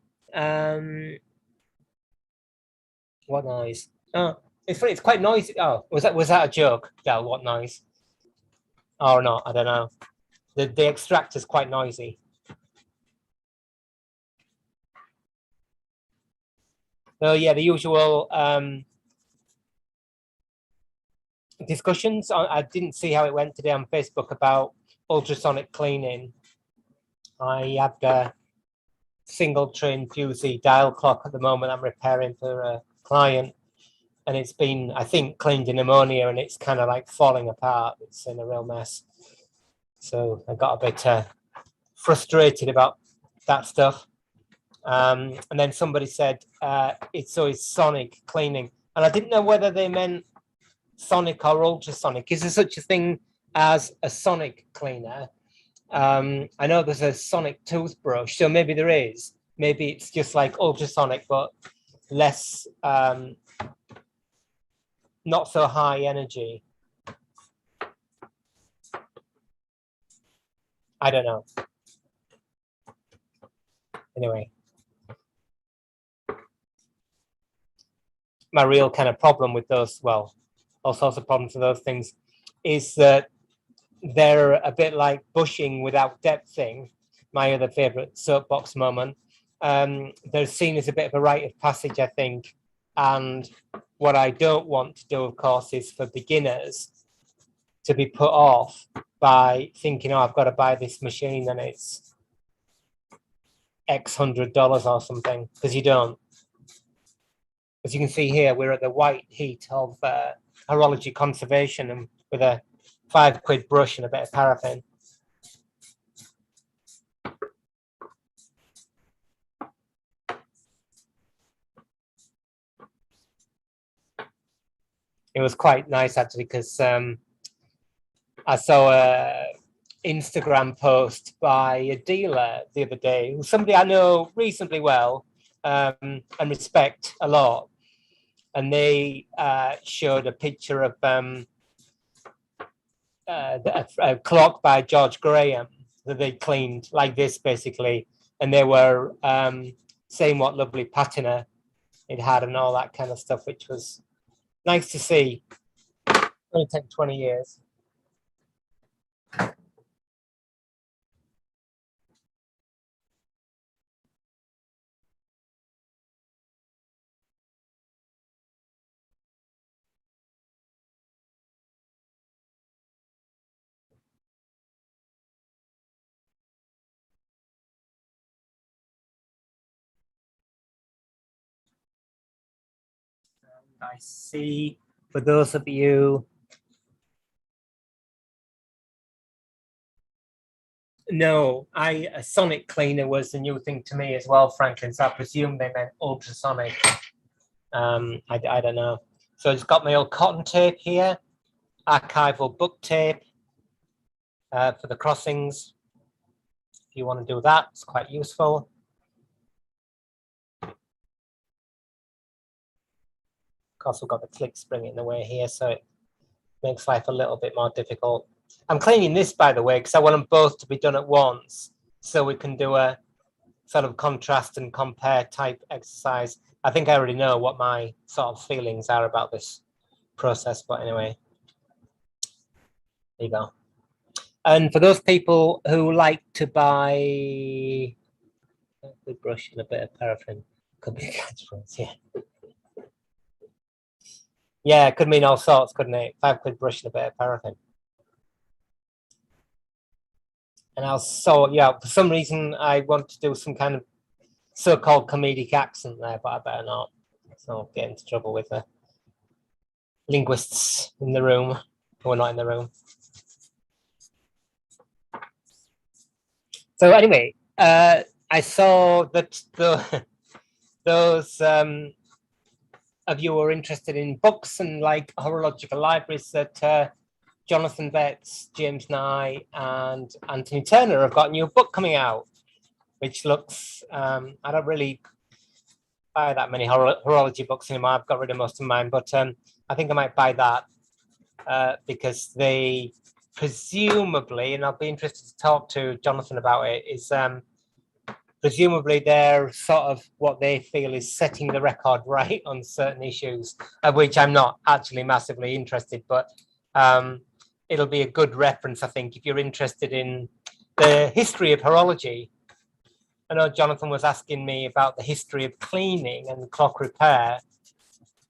What noise? Oh, it's funny. It's quite noisy. Oh, was that a joke? Yeah, what noise? Or not? I don't know. The extractor is quite noisy. So yeah, the usual discussions. I didn't see how it went today on Facebook about ultrasonic cleaning. I have the single train fusee dial clock at the moment. I'm repairing for a client, and it's been, I think, cleaned in ammonia, and it's kind of like falling apart. It's in a real mess. So I got a bit frustrated about that stuff. And then somebody said it's sonic cleaning, and I didn't know whether they meant sonic or ultrasonic. Is there such a thing as a sonic cleaner? I know there's a sonic toothbrush, so maybe there is. Maybe it's just like ultrasonic, but less, not so high energy. I don't know. Anyway, my real kind of problem with those, well, all sorts of problems with those things, is that they're a bit like bushing without depthing, my other favorite soapbox moment. They're seen as a bit of a rite of passage, I think. And what I don't want to do, of course, is for beginners to be put off by thinking, oh, I've got to buy this machine and it's X $100 or something, because you don't. As you can see here, we're at the white heat of horology conservation, and with a £5 brush and a bit of paraffin. It was quite nice actually, because I saw a Instagram post by a dealer the other day, somebody I know reasonably well and respect a lot, and they showed a picture of a clock by George Graham that they cleaned like this basically, and they were saying what lovely patina it had and all that kind of stuff, which was nice to see. Only take 20 years. I see, for those of you, no, a sonic cleaner was a new thing to me as well, Franklin. So I presume they meant ultrasonic. I don't know. So it's got my old cotton tape here, archival book tape for the crossings. If you want to do that, it's quite useful. Of course, we've got the click spring in the way here, so it makes life a little bit more difficult. I'm cleaning this, by the way, because I want them both to be done at once, so we can do a sort of contrast and compare type exercise. I think I already know what my sort of feelings are about this process, but anyway, there you go. And for those people who like to buy a good brush and a bit of paraffin, could be a catchphrase, yeah. Yeah, it could mean all sorts, couldn't it? £5 brush and a bit of paraffin. And also, yeah, for some reason I want to do some kind of so-called comedic accent there, but I better not. So I'll get into trouble with the linguists in the room who are not in the room. So anyway, I saw that those of you who are interested in books and like horological libraries, that Jonathan Betts, James Nye, and Anthony Turner have got a new book coming out, which looks, I don't really buy that many horology books anymore. I've got rid of most of mine, but I think I might buy that because they presumably, and I'll be interested to talk to Jonathan about it, is presumably they're sort of what they feel is setting the record right on certain issues, of which I'm not actually massively interested, but it'll be a good reference, I think, if you're interested in the history of horology. I know Jonathan was asking me about the history of cleaning and clock repair,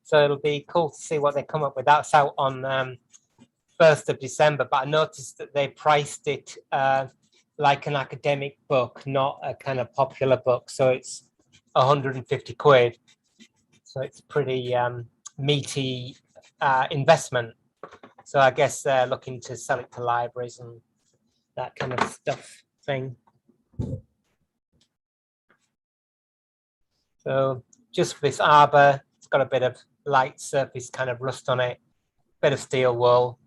so it'll be cool to see what they come up with. That's out on 1st of December, but I noticed that they priced it like an academic book, not a kind of popular book. So it's £150. So it's pretty meaty investment. So I guess they're looking to sell it to libraries and that kind of stuff thing. So just for this arbor, it's got a bit of light surface kind of rust on it, bit of steel wool.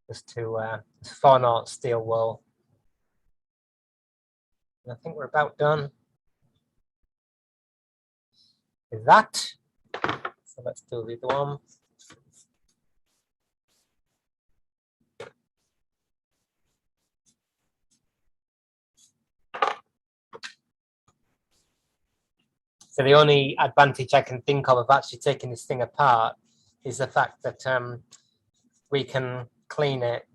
Just to 4/0 steel wool. And I think we're about done with that. So let's do the other one. So the only advantage I can think of actually taking this thing apart is the fact that we can clean it.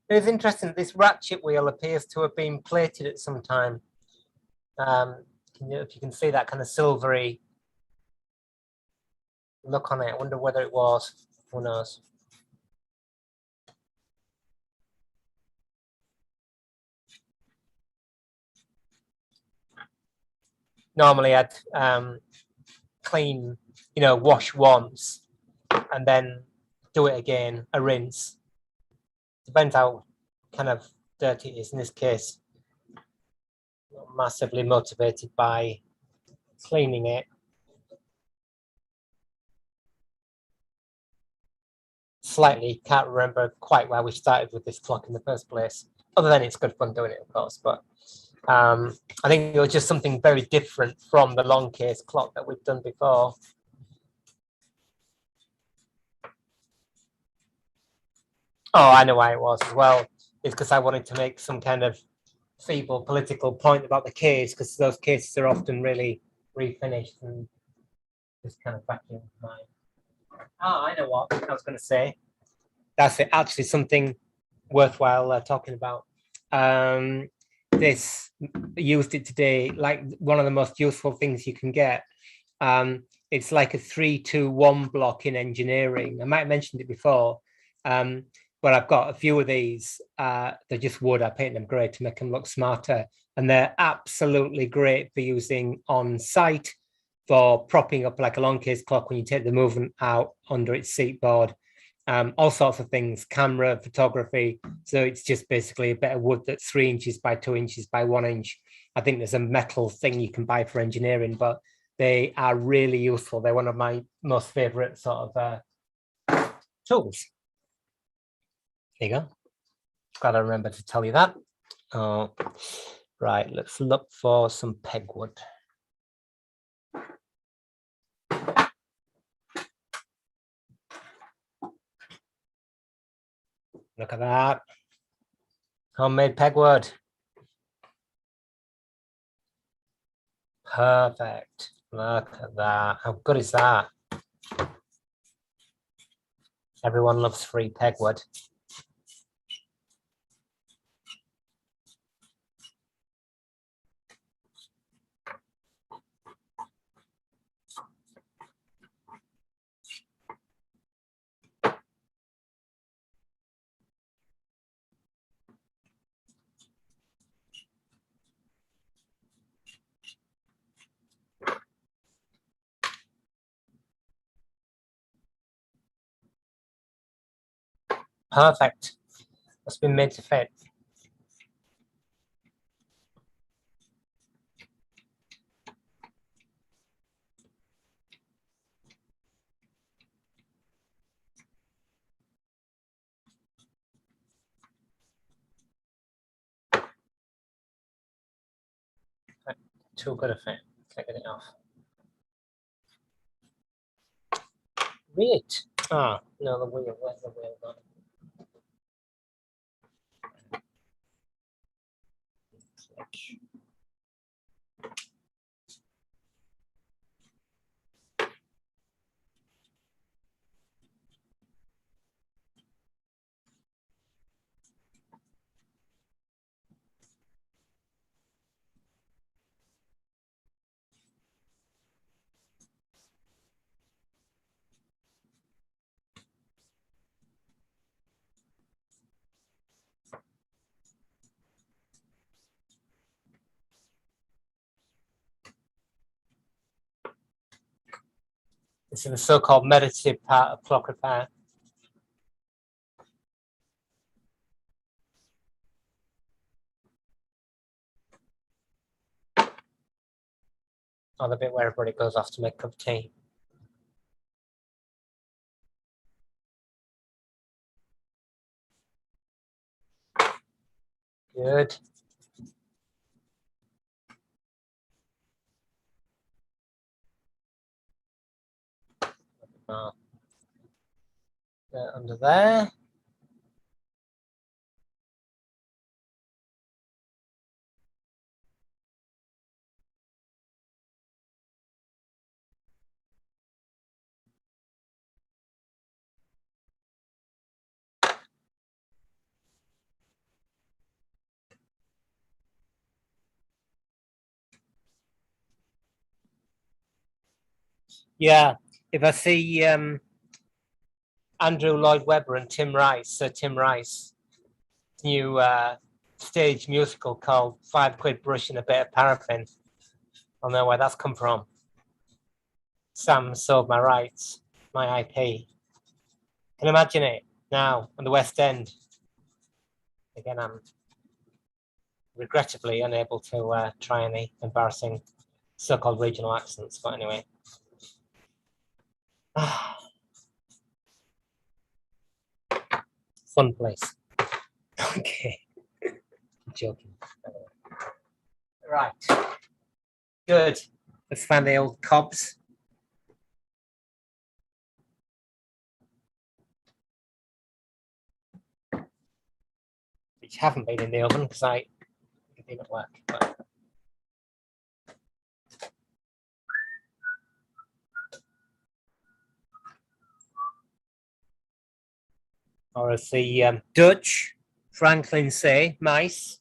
It's interesting, this ratchet wheel appears to have been plated at some time. If you can see that kind of silvery look on it, I wonder whether it was, who knows. normally I'd clean, wash once and then do it again, a rinse. Depends how kind of dirty it is. In this case, not massively motivated by cleaning it. Slightly can't remember quite where we started with this clock in the first place. Other than it's good fun doing it, of course, but I think it was just something very different from the long case clock that we've done before. Oh, I know why it was as well. It's because I wanted to make some kind of feeble political point about the case, because those cases are often really refinished and just kind of back in mind. Oh, I know what I was going to say. That's it. Actually, something worthwhile talking about. This used it today, like one of the most useful things you can get. It's like a 3-2-1 block in engineering. I might have mentioned it before, but I've got a few of these. They're just wood. I paint them grey to make them look smarter, and they're absolutely great for using on site for propping up like a long case clock when you take the movement out under its seat board. All sorts of things, camera, photography. So it's just basically a bit of wood that's 3 inches by 2 inches by 1 inch. I think there's a metal thing you can buy for engineering, but they are really useful. They're one of my most favorite sort of tools. There you go. Glad I remembered to tell you that. Right, let's look for some pegwood. Look at that. Homemade pegwood. Perfect. Look at that. How good is that? Everyone loves free pegwood. Perfect. It's been made to fit. Too good a fit. Can't get it off. Read. Ah, no, the wheel. Where's the wheel gone? This is the so-called meditative part of clock repair. Or the bit where everybody goes off to make a cup of tea. Good. Under there. Yeah, if I see Andrew Lloyd Webber and Tim Rice, Tim Rice, new stage musical called 5 Quid Brush and a Bit of Paraffin. I'll know where that's come from. Sam sold my rights, my IP. Can you imagine it now on the West End? Again, I'm regrettably unable to try any embarrassing so-called regional accents, but anyway. Fun place. Okay. I'm joking. Right. Good. Let's find the old cobs. Which haven't been in the oven because I didn't work. But... Or as the Dutch Franklin say, mice.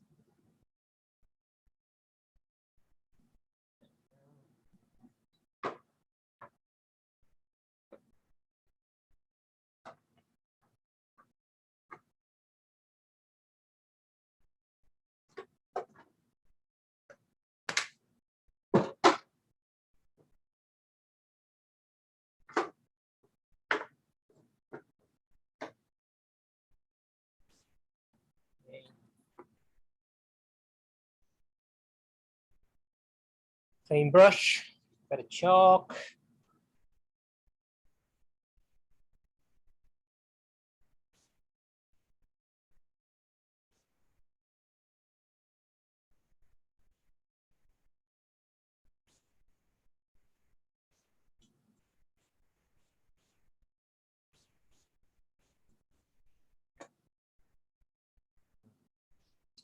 Clean brush, bit of chalk.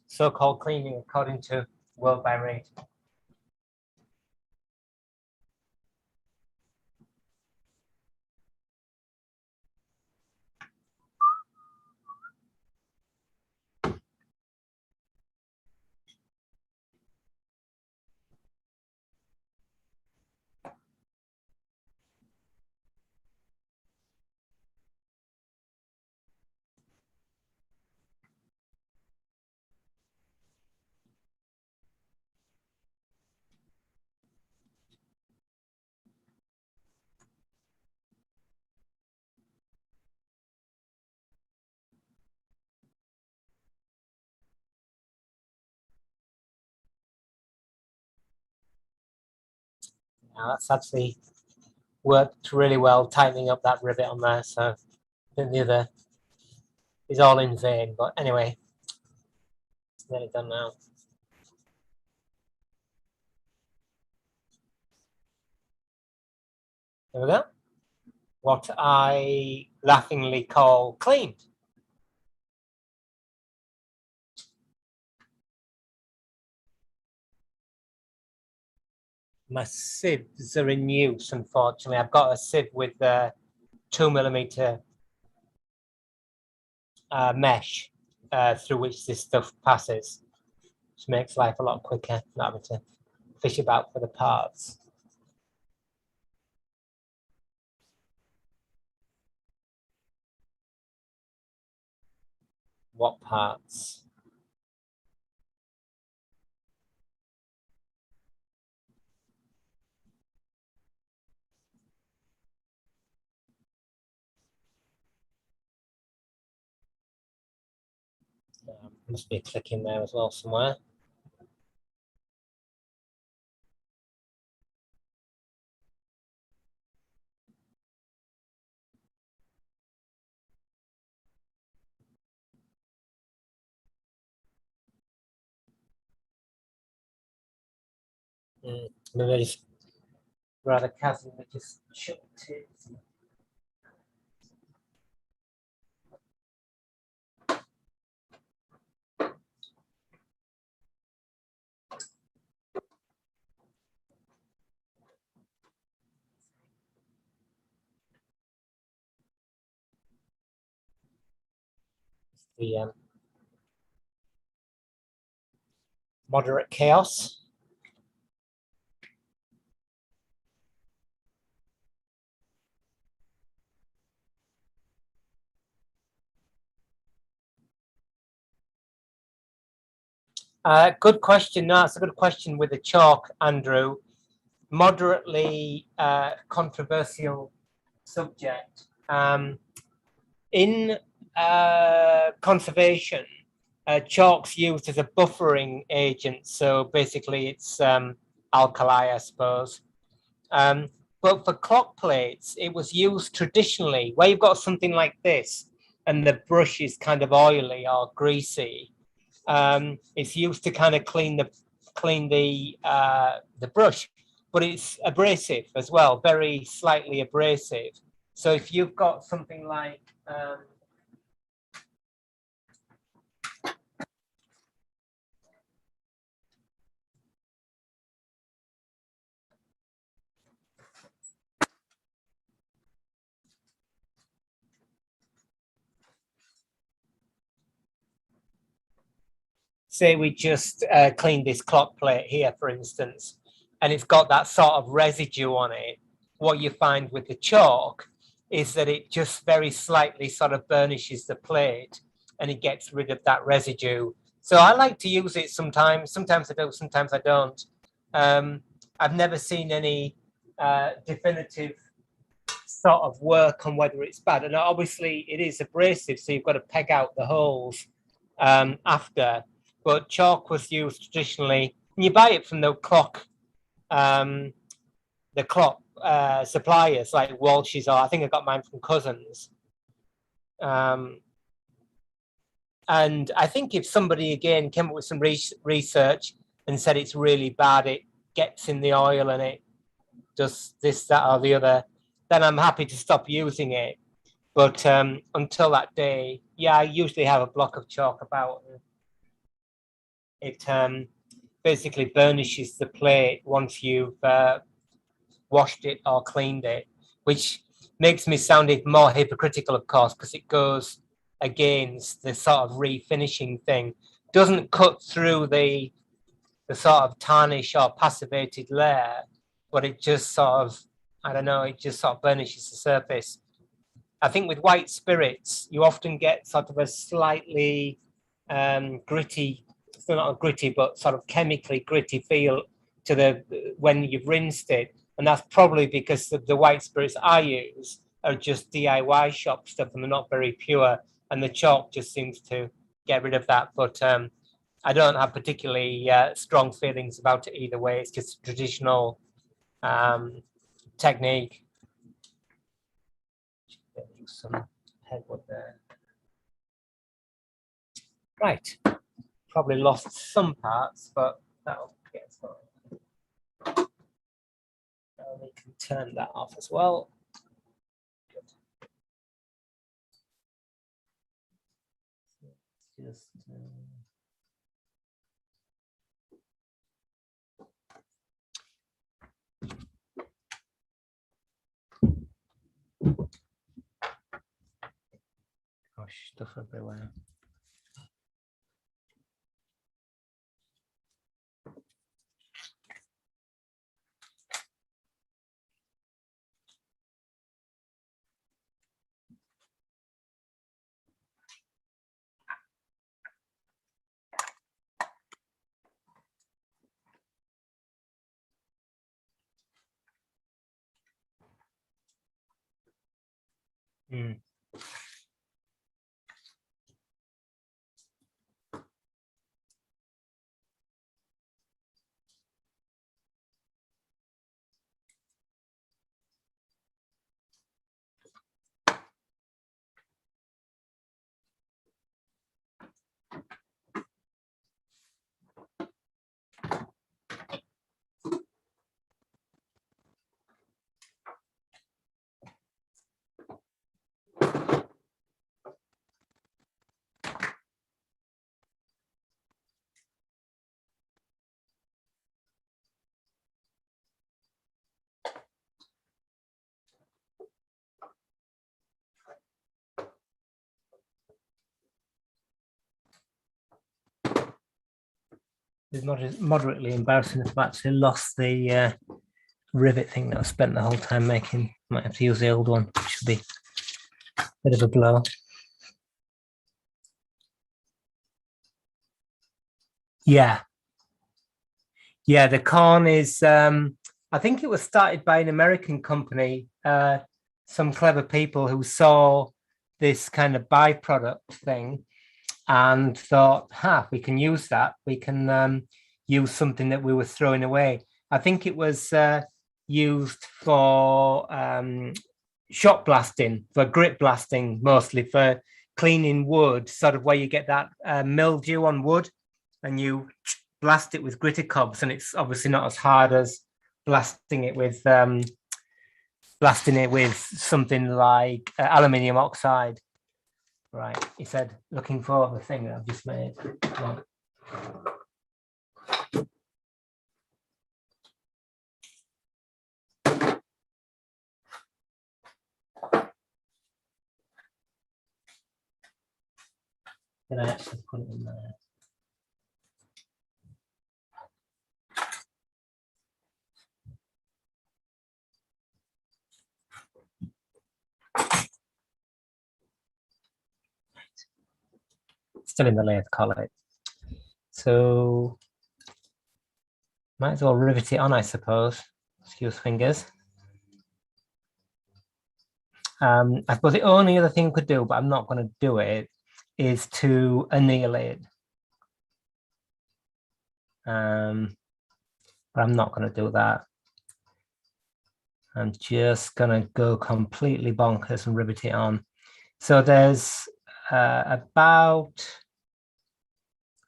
So-called cleaning according to World by Rate. Now that's actually worked really well, tightening up that rivet on there. So I think the other is all in vain. But anyway, it's nearly done now. There we go. What I laughingly call clean. My sieves are in use, unfortunately. I've got a sieve with 2mm mesh through which this stuff passes, which makes life a lot quicker, not having to fish about for the parts. What parts? Must be a click in there as well somewhere. Maybe I just rather casually just chucked it. The moderate chaos. Good question. No, it's a good question with the chalk, Andrew. moderately controversial subject. In conservation, chalk's used as a buffering agent. So basically it's alkali, I suppose. But for clock plates, it was used traditionally where you've got something like this and the brush is kind of oily or greasy. It's used to kind of clean the brush, but it's abrasive as well, very slightly abrasive. So if you've got something like say we just cleaned this clock plate here, for instance, and it's got that sort of residue on it, what you find with the chalk is that it just very slightly sort of burnishes the plate and it gets rid of that residue. So I like to use it sometimes. Sometimes I do, sometimes I don't. I've never seen any definitive sort of work on whether it's bad. And obviously it is abrasive, so you've got to peg out the holes after. But chalk was used traditionally, and you buy it from the clock suppliers like Walsh's, or I think I got mine from Cousins. And I think if somebody again came up with some research and said it's really bad, it gets in the oil and it does this, that, or the other, then I'm happy to stop using it. But until that day, yeah, I usually have a block of chalk about. It basically burnishes the plate once you've washed it or cleaned it, which makes me sound even more hypocritical, of course, because it goes against the sort of refinishing thing. Doesn't cut through the sort of tarnish or passivated layer, but it just sort of, I don't know, it just sort of burnishes the surface. I think with white spirits, you often get sort of a slightly gritty, still not a gritty, but sort of chemically gritty feel to the when you've rinsed it. And that's probably because the white spirits I use are just DIY shop stuff and they're not very pure. And the chalk just seems to get rid of that. But I don't have particularly strong feelings about it either way. It's just a traditional technique. Some headwood there. Right, probably lost some parts, but that'll get fine. We can turn that off as well. Just gosh, stuff everywhere. Mm. It's moderately embarrassing if I've actually lost the rivet thing that I spent the whole time making. Might have to use the old one, which will be a bit of a blow. Yeah. Yeah, the corn is I think it was started by an American company, some clever people who saw this kind of byproduct thing and thought, we can use that. We can use something that we were throwing away. I think it was used for shot blasting, for grit blasting, mostly for cleaning wood, sort of where you get that mildew on wood and you blast it with gritted cobs, and it's obviously not as hard as blasting it with something like aluminium oxide. Right, he said, looking for the thing that I've just made. Can I actually put it in there? Still in the lathe collet. So might as well rivet it on, I suppose. Excuse fingers. I suppose the only other thing I could do, but I'm not going to do it, is to annihilate. But I'm not going to do that. I'm just going to go completely bonkers and rivet it on. So there's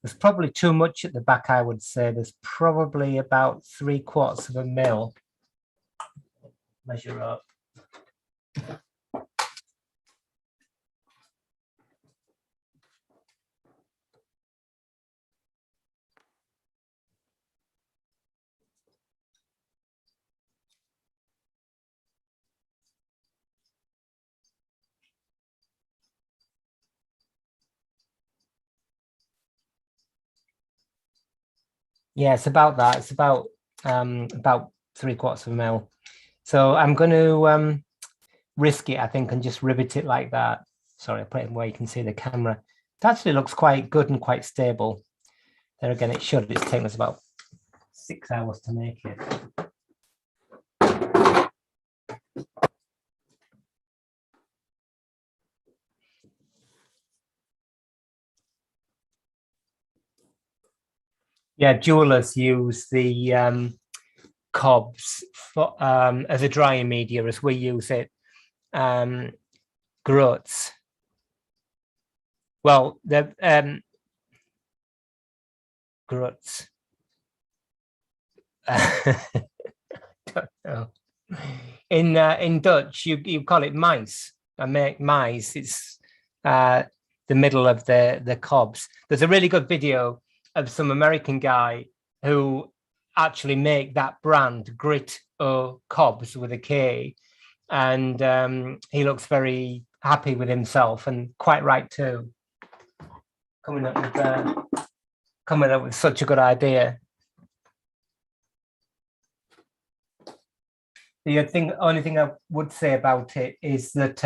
there's probably too much at the back, I would say. There's probably about 3/4 of a mil. Measure up. Yeah, it's about that. It's about 3/4 of a mil. So I'm going to risk it, I think, and just rivet it like that. Sorry, I put it where you can see the camera. It actually looks quite good and quite stable. There again, it should. It's taken us about 6 hours to make it. Yeah, jewelers use the cobs for, as a drying media, as we use it. Groats. Well, the groats. Don't know. In Dutch, you call it mice. I make mice. It's the middle of the cobs. There's a really good video of some American guy who actually make that brand, Grit O Cobs with a K, and he looks very happy with himself, and quite right too. Coming up with such a good idea. The only thing I would say about it is that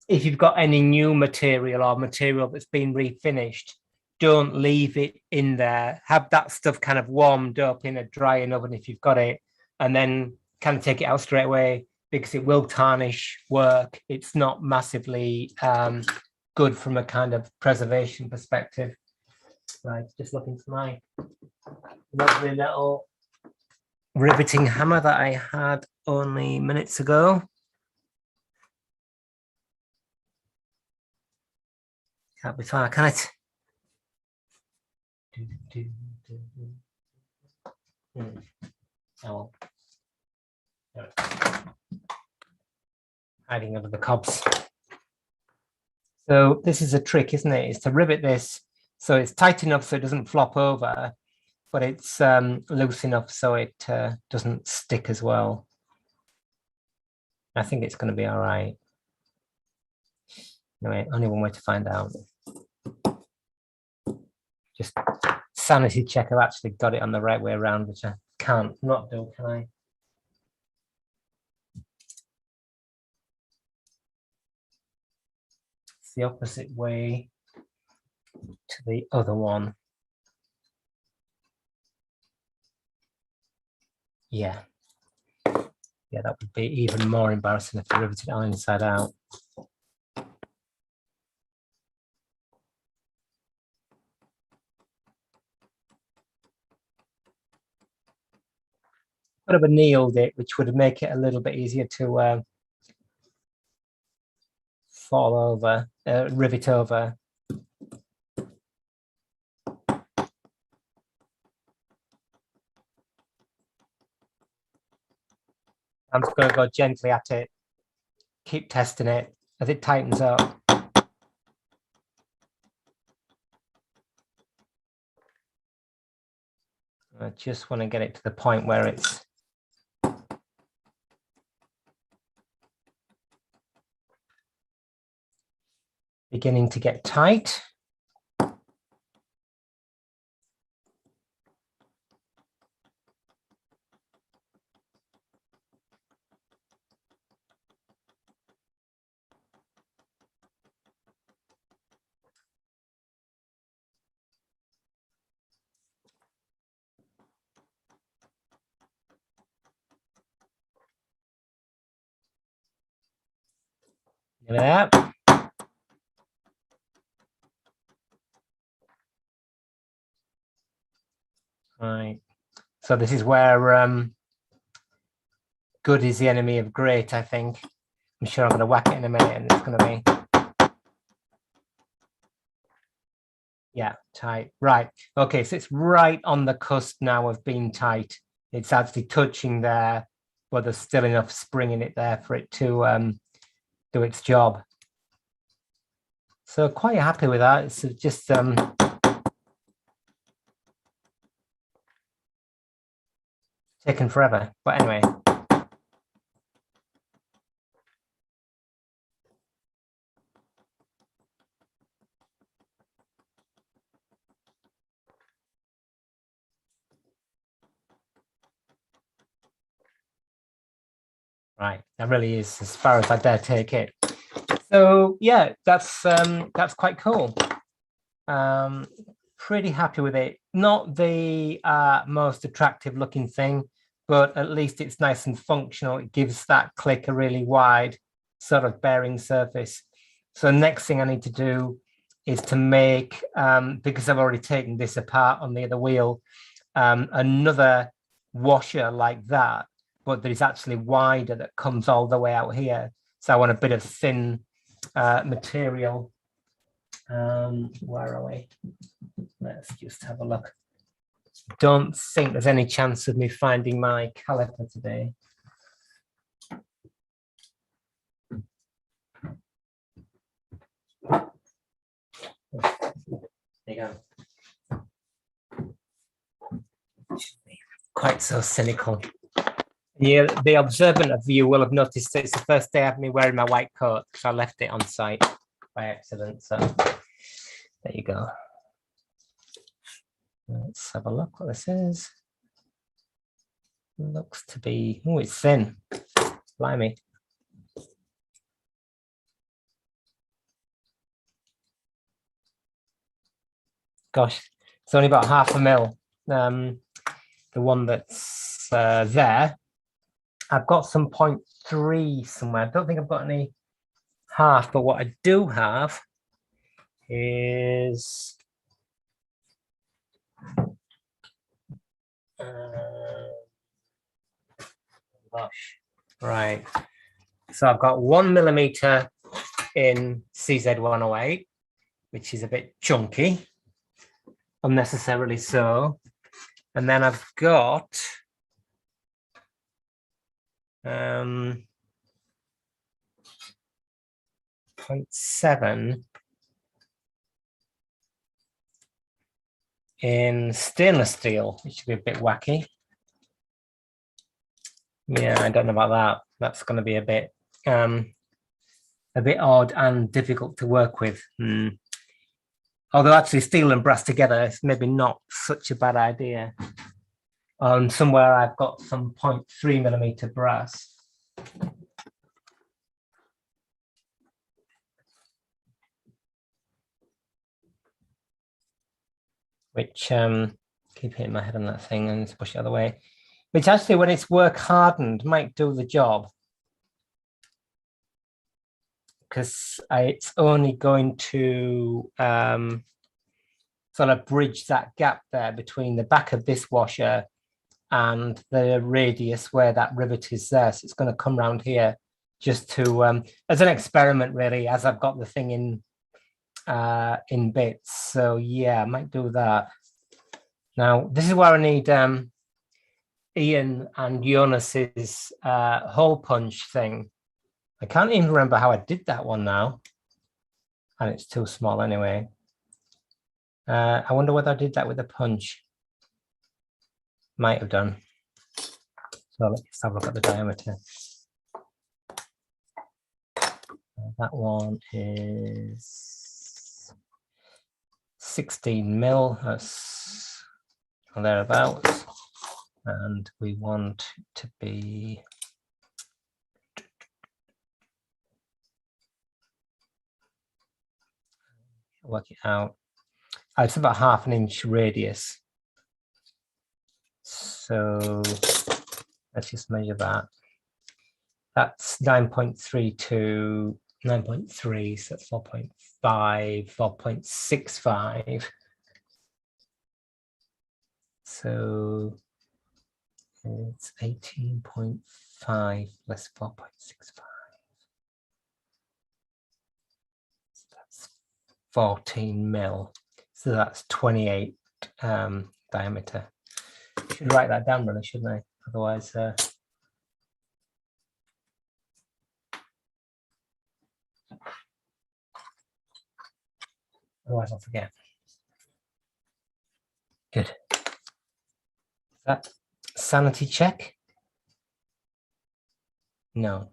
if you've got any new material or material that's been refinished, don't leave it in there. Have that stuff kind of warmed up in a drying oven if you've got it, and then kind of take it out straight away, because it will tarnish work. It's not massively good from a kind of preservation perspective. Right, just looking for my lovely little riveting hammer that I had only minutes ago. Can't be far, can it? Oh. Hiding under the cobs. So this is a trick, isn't it? Is to rivet this so it's tight enough so it doesn't flop over, but it's loose enough so it doesn't stick as well. I think it's going to be all right. Anyway, only one way to find out. Just sanity check, I've actually got it on the right way around, which I can't not do, can I? It's the opposite way to the other one. Yeah. Yeah, that would be even more embarrassing if I riveted it on inside out. Could have annealed it, which would make it a little bit easier to fall over, rivet over. I'm just going to go gently at it, keep testing it as it tightens up. I just want to get it to the point where it's beginning to get tight. Look at that. Right. So this is where good is the enemy of great, I think. I'm sure I'm going to whack it in a minute and it's going to be, yeah, tight. Right. Okay, so it's right on the cusp now of being tight. It's actually touching there, but there's still enough spring in it there for it to do its job. So quite happy with that. It's just taken forever, but anyway. Right, that really is as far as I dare take it. So yeah, that's quite cool. Pretty happy with it. Not the most attractive looking thing, but at least it's nice and functional. It gives that click a really wide sort of bearing surface. So next thing I need to do is to make, because I've already taken this apart on the other wheel, another washer like that, but that is actually wider, that comes all the way out here. So I want a bit of thin material. Where are we? Let's just have a look. Don't think there's any chance of me finding my caliper today. There you go. Quite so cynical. Yeah, the observant of you will have noticed that it's the first day of me wearing my white coat because I left it on site by accident. So there you go. Let's have a look what this is. Looks to be, oh, it's thin. Blimey. Gosh, it's only about 0.5 mil. The one that's there. I've got some 0.3 somewhere. I don't think I've got any half, but what I do have is gosh, right. So I've got 1 millimeter in CZ108, which is a bit chunky, unnecessarily so. And then I've got 0.7 in stainless steel, which should be a bit wacky. Yeah, I don't know about that. That's going to be a bit odd and difficult to work with. Although actually steel and brass together is maybe not such a bad idea. Somewhere I've got some 0.3 millimeter brass. Which keep hitting my head on that thing and push it out of the way. which actually, when it's work hardened, might do the job. Because it's only going to sort of bridge that gap there between the back of this washer and the radius where that rivet is there. So it's going to come around here just to, as an experiment, really, as I've got the thing in bits. So yeah, I might do that. Now, this is where I need Ian and Jonas's hole punch thing. I can't even remember how I did that one now. And it's too small anyway. I wonder whether I did that with a punch. Might have done. So let's have a look at the diameter. That one is 16 mil, that's thereabouts. And we want it to be work it out. It's about 1/2 inch radius. So let's just measure that. That's 9.3 to 9.3, so that's 4.5, 4.65. So it's 18.5 less 4.65. That's 14 mil. So that's 28 diameter. I should write that down, really, shouldn't I? Otherwise, I'll forget. Good. Is that sanity check? No.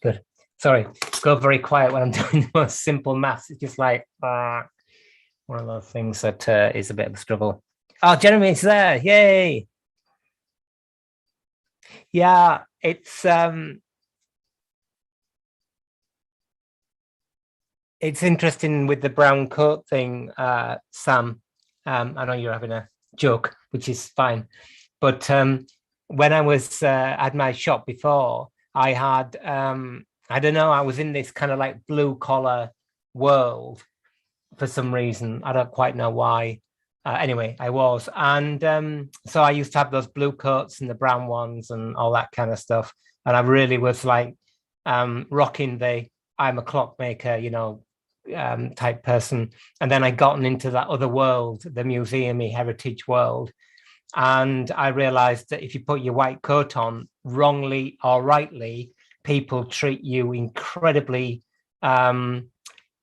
Good. Sorry, go very quiet when I'm doing the most simple maths. It's just like one of those things that is a bit of a struggle. Oh, Jeremy's there! Yay! Yeah, it's interesting with the brown coat thing, Sam. I know you're having a joke, which is fine, but when I was at my shop before, I had I don't know, I was in this kind of like blue collar world for some reason. I don't quite know why. Anyway, I was, and so I used to have those blue coats and the brown ones and all that kind of stuff. And I really was like rocking the I'm a clockmaker, you know, type person. And then I gotten into that other world, the museumy heritage world. And I realized that if you put your white coat on, wrongly or rightly, people treat you incredibly,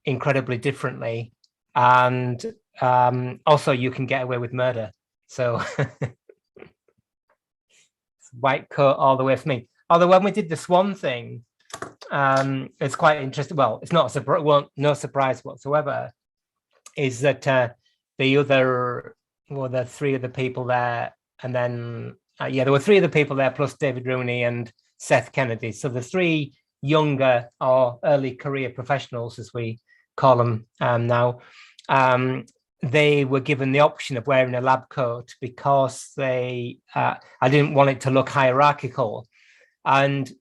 incredibly differently. And also you can get away with murder. So white coat all the way for me. Although when we did the swan thing, it's quite interesting. Well, it's not a surprise, well, no surprise whatsoever, is that the other, well, the three of the people there, and then yeah, there were three of the people there plus David Rooney and Seth Kennedy. So the three younger or early career professionals, as we call them now, they were given the option of wearing a lab coat because I didn't want it to look hierarchical, and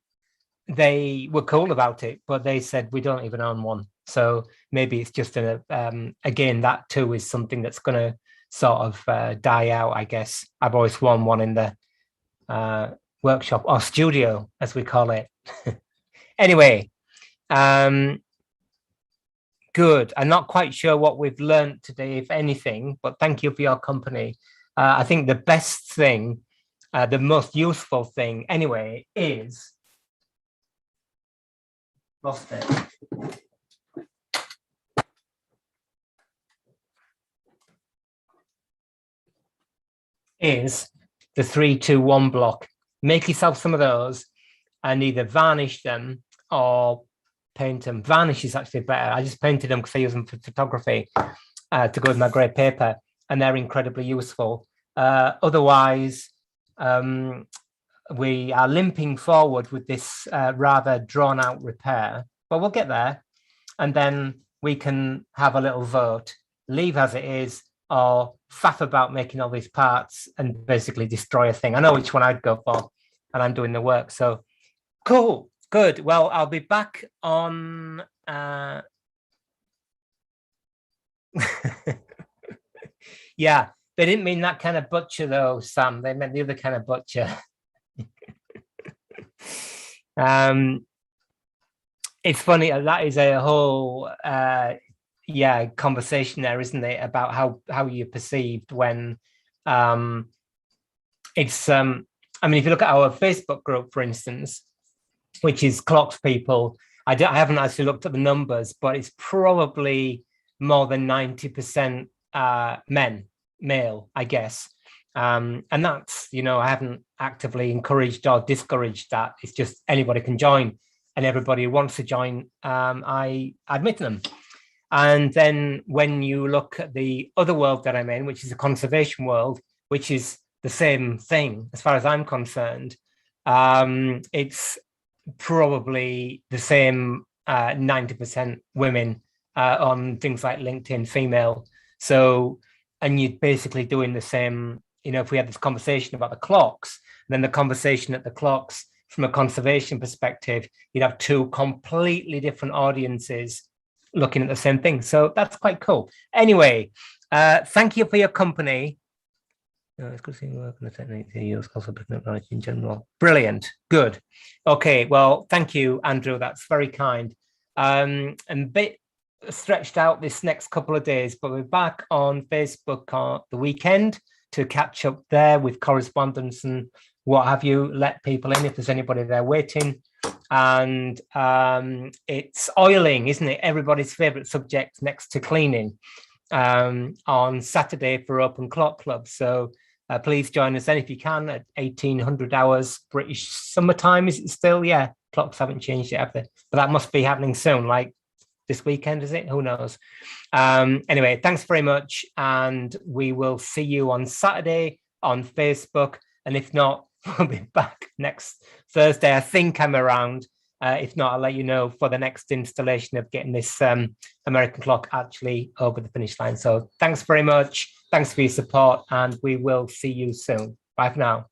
they were cool about it, but they said we don't even own one. So maybe it's just again, that too is something that's going to sort of die out, I guess. I've always worn one in the workshop or studio, as we call it. Anyway, good. I'm not quite sure what we've learned today, if anything, but thank you for your company. I think the best thing, the most useful thing anyway, is lost it. is the 3-2-1 block. Make yourself some of those and either varnish them or paint them. Varnish is actually better. I just painted them because I use them for photography to go with my grey paper, and they're incredibly useful. Otherwise, we are limping forward with this rather drawn out repair, but we'll get there. And then we can have a little vote, leave as it is, or faff about making all these parts and basically destroy a thing. I know which one I'd go for, and I'm doing the work. So cool, good. Well, I'll be back on. Yeah, they didn't mean that kind of butcher though, Sam. They meant the other kind of butcher. It's funny, that is a whole conversation there, isn't it, about how you're perceived when it's I mean, if you look at our Facebook group, for instance, which is Clocks People, I haven't actually looked at the numbers, but it's probably more than 90% male, I guess. And that's, I haven't actively encouraged or discouraged that. It's just anybody can join, and everybody who wants to join, I admit them. And then when you look at the other world that I'm in, which is the conservation world, which is the same thing as far as I'm concerned, it's probably the same 90% women on things like LinkedIn, female. So, and you're basically doing the same, if we had this conversation about the clocks, then the conversation at the clocks from a conservation perspective, you'd have two completely different audiences looking at the same thing. So that's quite cool. Anyway, thank you for your company. It's good seeing work on the techniques you use, also picking up knowledge in general. Brilliant. Good. Okay. Well, thank you, Andrew. That's very kind. And a bit stretched out this next couple of days, but we're back on Facebook on the weekend to catch up there with correspondence and what have you. Let people in if there's anybody there waiting. And it's oiling, isn't it? Everybody's favorite subject next to cleaning on Saturday for Open Clock Club. So please join us then if you can at 1800 hours British summertime. Is it still? Yeah, clocks haven't changed yet, have they? But that must be happening soon, like this weekend, is it? Who knows? Anyway, thanks very much. And we will see you on Saturday on Facebook. And if not, we'll be back next Thursday. I think I'm around. If not, I'll let you know for the next installation of getting this American clock actually over the finish line. So thanks very much. Thanks for your support, and we will see you soon. Bye for now.